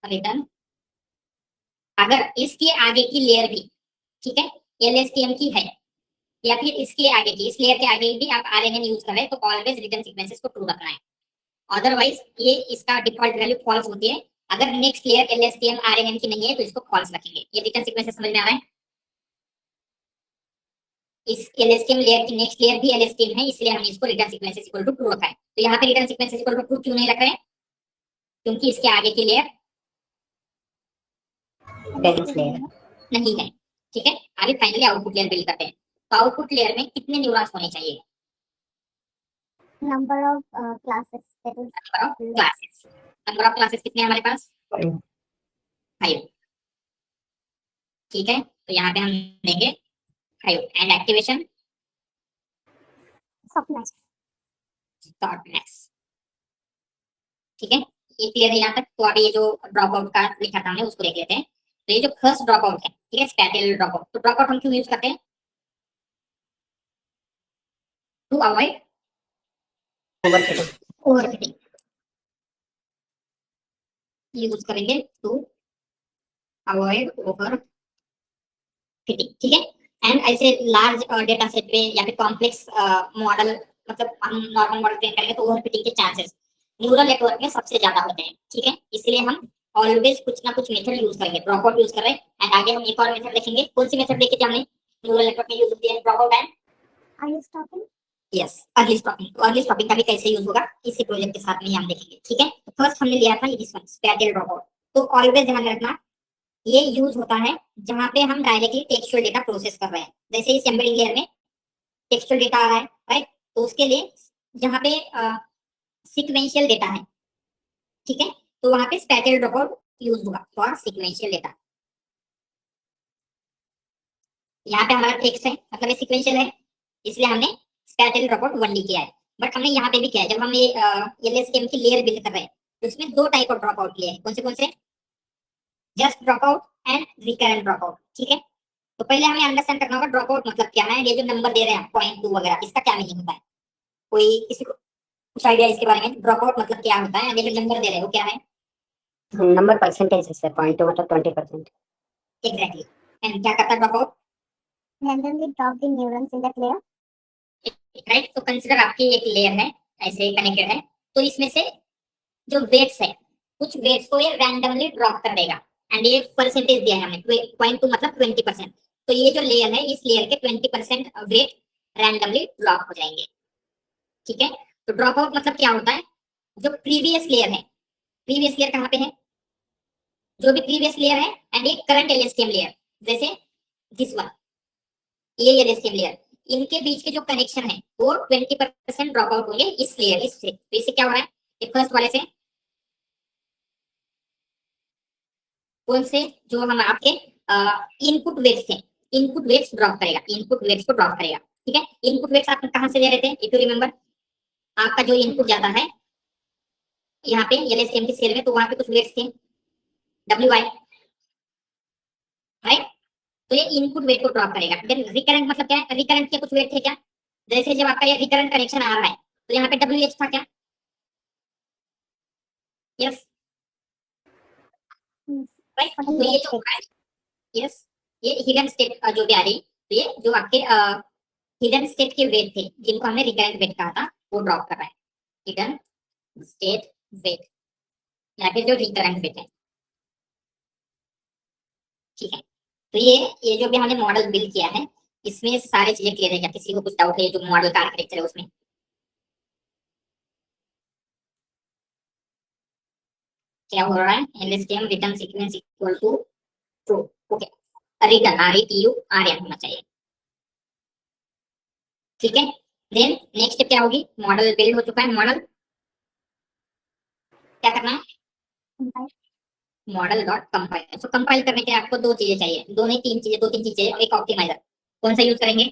रिटर्न अगर इसके आगे की लेयर भी, ठीक है, एलएसटीएम की है, या फिर इसके आगे की, इस लेयर के आगे भी आप आरएनएन यूज कर रहे हैं, तो ऑलवेज रिटर्न सीक्वेंसेस को ट्रू रखना है। अदरवाइज ये इसका डिफॉल्ट वैल्यू फॉल्स होती है। अगर नेक्स्ट लेयर एलएसटीएम आरएनएन की नहीं है तो इसको फॉल्स रखेंगे। ये रिटर्न सीक्वेंसेस समझ में आ रहा है, इस एलएसटीएम लेयर की नेक्स्ट लेयर भी एलएसटीएम है, इसलिए हमने इसको return sequences equal to true रखा है। तो यहाँ पे return sequences equal to true क्यों नहीं रख रहे हैं, क्योंकि इसके आगे की लेयर नहीं है, ठीक है। आगे फाइनली आउटपुट लेयर बिल्ड करते हैं। तो आउटपुट लेयर में कितने न्यूरॉन्स होने चाहिए, Number of classes. That is number of classes. Number of classes कितने हैं हमारे पास, 5, ठीक है। तो यहाँ पे हम देंगे 5 एंड एक्टिवेशन softness. softness, ठीक है, ये क्लियर है यहाँ तक। तो अभी ये जो ड्रॉप आउट का लिखा था हमने उसको देख लेते हैं। तो ये जो फर्स्ट ड्रॉप आउट है, ठीक है, स्पैटियल ड्रॉप आउट, तो ड्रॉप आउट हम क्यों यूज करते हैं? टू अवॉइड ओवरफिटिंग यूज करेंगे, टू अवॉइड ओवर फिटिंग, ठीक है। एंड ऐसे लार्ज डेटा सेट पे या फिर कॉम्प्लेक्स मॉडल, मतलब हम नॉर्मल मॉडल ट्रेन करेंगे तो ओवर फिटिंग के चांसेस न्यूरल नेटवर्क में सबसे ज्यादा होते हैं, ठीक है। इसलिए हम ऑलवेज कुछ ना कुछ मेथड यूज करेंगे। ड्रॉप आउट यूज कर रहे हैं, एंड आगे हम एक और मेथड देखेंगे। कौन सी मेथड देखी थी हमने न्यूरल नेटवर्क में यूज किया है? Drop out and Are you stopping? Yes early stopping. तो अर्ली स्टॉपिंग का भी कैसे यूज होगा इसी प्रोजेक्ट के साथ में ही हम देखेंगे, ठीक है। तो फर्स्ट हमने लिया था this one, spatial drop out. तो ऑलवेज ध्यान रखना ये यूज होता है जहां पे हम डायरेक्टली टेक्सचुअल डेटा प्रोसेस कर रहे हैं। जैसे इस एम्बेडिंग लेयर में टेक्सचुअल डेटा आ रहा है, राइट, तो उसके लिए जहां पे सीक्वेंशियल डेटा है, ठीक है, तो वहां पे स्पैटियल ड्रॉप आउट यूज होगा फॉर सीक्वेंशियल डेटा। यहाँ पे हमारा टेक्स्ट है, मतलब ये सीक्वेंशियल है, इसलिए हमने स्पैटियल ड्रॉप आउट 1D किया है। बट हमने यहाँ पे भी किया है, जब हम ये LSTM की लेयर बिल्ड कर रहे हैं तो उसमें दो टाइप ऑफ ड्रॉप आउट लिए हैं। कौन से? Just drop out and recurrent drop out, ठीक है। तो पहले हमें अंडरस्टैंड करना होगा ड्रॉप आउट मतलब क्या है। ये जो नंबर दे रहे हैं 0.2 वगैरह, इसका क्या मीनिंग होता है? कोई किसी को कुछ आइडिया इसके बारे में? ड्रॉप आउट मतलब क्या होता है? ये जो नंबर दे रहे हैं वो क्या है? नंबर परसेंटेज से 0.2 मतलब 20%। एग्जैक्टली। एंड क्या करता है drop out? Randomly drop the neurons in that layer. Right, तो कंसीडर आपकी एक लेयर है ऐसे कनेक्टेड है, तो इसमें से जो वेट्स है, कुछ वेट्स को ये रैंडमली ड्रॉप कर देगा। एंड ये परसेंटेज दिया है हमने 0.2 मतलब 20%। तो ये जो लेयर है इस लेयर के 20% वेट रैंडमली ड्रॉप हो जाएंगे, ठीक है। तो ड्रॉप आउट मतलब क्या होता है? जो प्रीवियस लेयर है, प्रीवियस लेयर कहाँ पे है? जो भी प्रीवियस लेयर है एंड ये करंट LSTM लेयर, जैसे दिस वन, ये LSTM लेयर, इनके बीच के जो कनेक्शन है वो 20% ड्रॉप आउट होंगे इस लेयर इससे। तो इससे क्या हो रहा है? ये फर्स्ट वाले से कौन से जो हम आपके इनपुट वेट्स थे, इनपुट वेट्स ड्रॉप करेगा, इनपुट वेट्स को ड्रॉप करेगा, ठीक है। इनपुट वेट्स आप कहां से ले रहे थे? इफ यू रिमेंबर, आपका जो इनपुट जाता है यहाँ पे LSTM की सेल में, तो वहां पे कुछ वेट्स थे WI, राइट। तो ये इनपुट वेट को ड्रॉप करेगा। देन रिकरेंट मतलब क्या है? रिकरेंट के कुछ वेट थे क्या? जैसे जब आपका ये रिकरेंट कनेक्शन आ रहा है तो यहाँ पे WH था क्या? Yes, right. तो ये जो यस, ये हिडन स्टेट जो भी आ रही, तो ये जो आपके हिडन स्टेट के वेट थे जिनको हमने रिकरेंट वेट कहा था वो ड्रॉप कर रहा है, हिडन स्टेट वेट या फिर जो रिकरेंट वेट है, ठीक है। तो ये जो भी हमने मॉडल बिल्ड किया है इसमें सारी चीजें क्लियर है क्या? किसी को कुछ डाउट है जो मॉडल का आर्किटेक्चर है उसमें? क्या हो रहा है? LSTM return sequence equal to true, okay, return RETURN होना चाहिए, ठीक है। देन नेक्स्ट स्टेप क्या होगी? मॉडल बिल्ड हो चुका है, मॉडल क्या करना है? Model dot compile. तो कंपाइल करने के लिए आपको दो चीजें चाहिए, दो नहीं तीन चीजें, दो तीन चीजें और एक ऑप्टिमाइजर। कौन सा यूज करेंगे?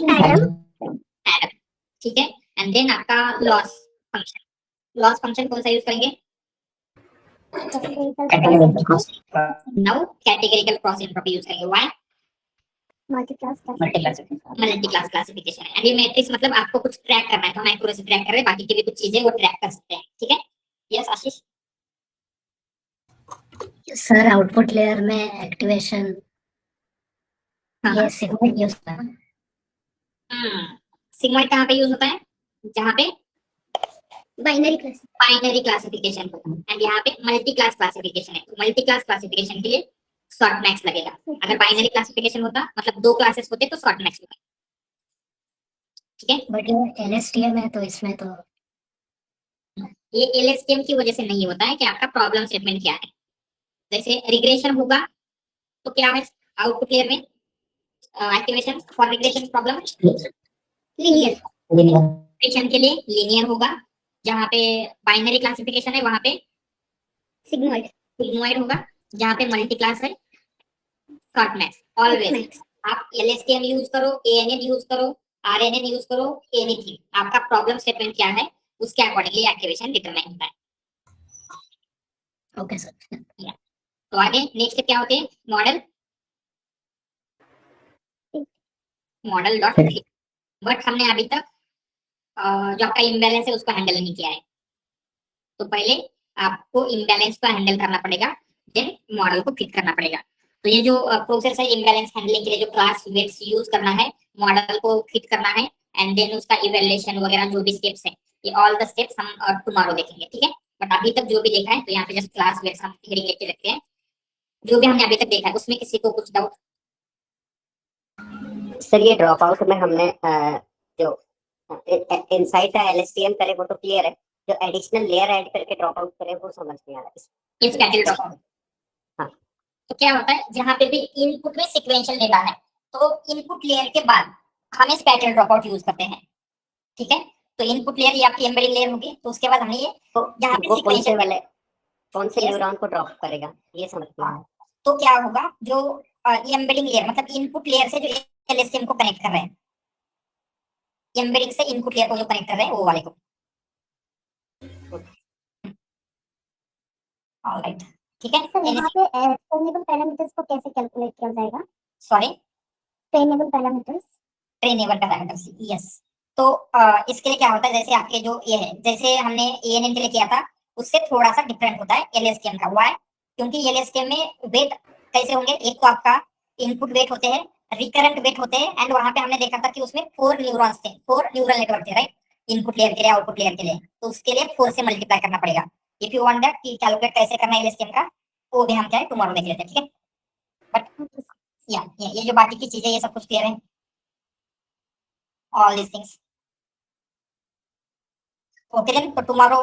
एडम, ठीक है। एंड देन आपका लॉस फंक्शन, लॉस फंक्शन कौन सा यूज करेंगे? Now categorical cross entropy use करेंगे। Why? Multi-class multi class classification है। एंड ये मैट्रिक्स मतलब आपको कुछ ट्रैक करना है तो हम एक्यूरेसी ट्रैक कर रहे हैं, बाकी की भी कुछ चीजें वो ट्रैक कर सकते हैं, ठीक है। यस आशीष? सर आउटपुट लेयर में एक्टिवेशन ये सिग्नल यूज होता है। सिग्मॉइड कहाँ पे यूज होता है? जहाँ पे Binary class. बाइनरी क्लासिफिकेशन को, एंड यहाँ पे मल्टी क्लास क्लासिफिकेशन है। तो मल्टी क्लास क्लासिफिकेशन के लिए शॉर्ट मैक्स लगेगा। अगर बाइनरी क्लासिफिकेशन होता मतलब दो क्लासेस होते तो शॉर्ट मैक्स होता, ठीक है। बट ये LSTM है तो इसमें तो ये LSTM की वजह से नहीं होता है कि आपका प्रॉब्लम स्टेटमेंट क्या है। जैसे रिग्रेशन होगा तो क्या है आउटपुट लेयर में activation for regression problem? Linear. Regression के लिए लीनियर होगा, जहाँ पे बाइनरी क्लासिफिकेशन है वहां पे Sigmoid. सिग्मॉइड होगा, जहाँ पे मल्टी क्लास है शॉर्ट मैक्स। ऑलवेज आप LSTM यूज करो, ANN यूज करो, RNN यूज करो, एनीथिंग, आपका प्रॉब्लम स्टेटमेंट क्या है उसके अकॉर्डिंगली एक्टिवेशन डिटरमाइन होता है। Okay sir. तो आगे नेक्स्ट क्या होते हैं, model model dot fit. But हमने अभी तक जो आपका इम्बैलेंस है उसको हैंडल नहीं किया है, तो पहले आपको इम्बैलेंस को हैंडल करना पड़ेगा, देन मॉडल को फिट करना पड़ेगा। तो ये जो प्रोसेस है इम्बैलेंस हैंडलिंग के लिए, जो क्लास वेट्स यूज करना है, मॉडल को फिट करना है, एंड देन उसका इवैल्यूएशन वगैरह जो भी स्टेप्स है, ये ऑल द स्टेप्स हम टुमारो देखेंगे, ठीक है। बट अभी तक जो भी देखा है, तो यहाँ पे जस्ट क्लास वेट्स हम हेडिंग लेके रखते हैं। जो भी हमने अभी तक देखा है उसमें किसी को कुछ डाउट? सर ये ड्रॉप आउट में हमने जो इनसाइड का एलएसटीएम करे वो तो क्लियर है, जो एडिशनल लेयर ऐड करके ड्रॉप आउट करे वो समझ नहीं आ रहा है। इस कैटेगरी ड्रॉप आउट। हाँ। तो क्या होता है, जहाँ पे भी इनपुट में सीक्वेंशियल डेटा है, तो इनपुट लेयर के बाद हम इस पैटर्न ड्रॉप आउट यूज करते हैं, ठीक है। तो इनपुट लेयर ये आपकी एम्बेडिंग लेयर होगी, तो उसके बाद हमने ये तो यहाँ पे वो कौन से सीक्वेंशियल, वाले कौन से Yes. न्यूरॉन को ड्रॉप करेगा ये समझ में आया। तो क्या होगा, जो एम्बेडिंग लेयर मतलब इनपुट लेयर से जो एलएसटीएम को कनेक्ट कर रहे हैं, एम्बेडिंग से इनपुट लेयर को जो कनेक्ट कर रहे हैं वो वाले को। ऑलराइट, ठीक है। सर यहाँ पे ट्रेनेबल पैरामीटर्स को कैसे कैलकुलेट किया जाएगा? Sorry, trainable parameters. Trainable parameters, yes. तो इसके लिए क्या होता है, जैसे आपके जो ये है, जैसे हमने एएनएन के लिए किया था, उससे थोड़ा सा डिफरेंट होता है एलएसटीएम का। व्हाई? क्योंकि एलएसटीएम में वेट कैसे होंगे, एक तो आपका इनपुट वेट होते हैं, रिकरेंट वेट होते हैं, एंड वहां पे हमने देखा था कि उसमें 4 न्यूरॉन्स थे, 4 न्यूरल नेटवर्क थे, राइट। इनपुट लेयर के लिए, आउटपुट लेयर के लिए, तो उसके लिए 4 से मल्टीप्लाई करना पड़ेगा। इफ यू वांट दैट कि कैलकुलेट कैसे करना है एलएसटीएम का, वो भी हम क्या है टुमारो देख लेते हैं, ठीक है। बट या ये जो बाकी की चीजें ये सब कुछ क्लियर है, all this things. Okay then, तो टुमारो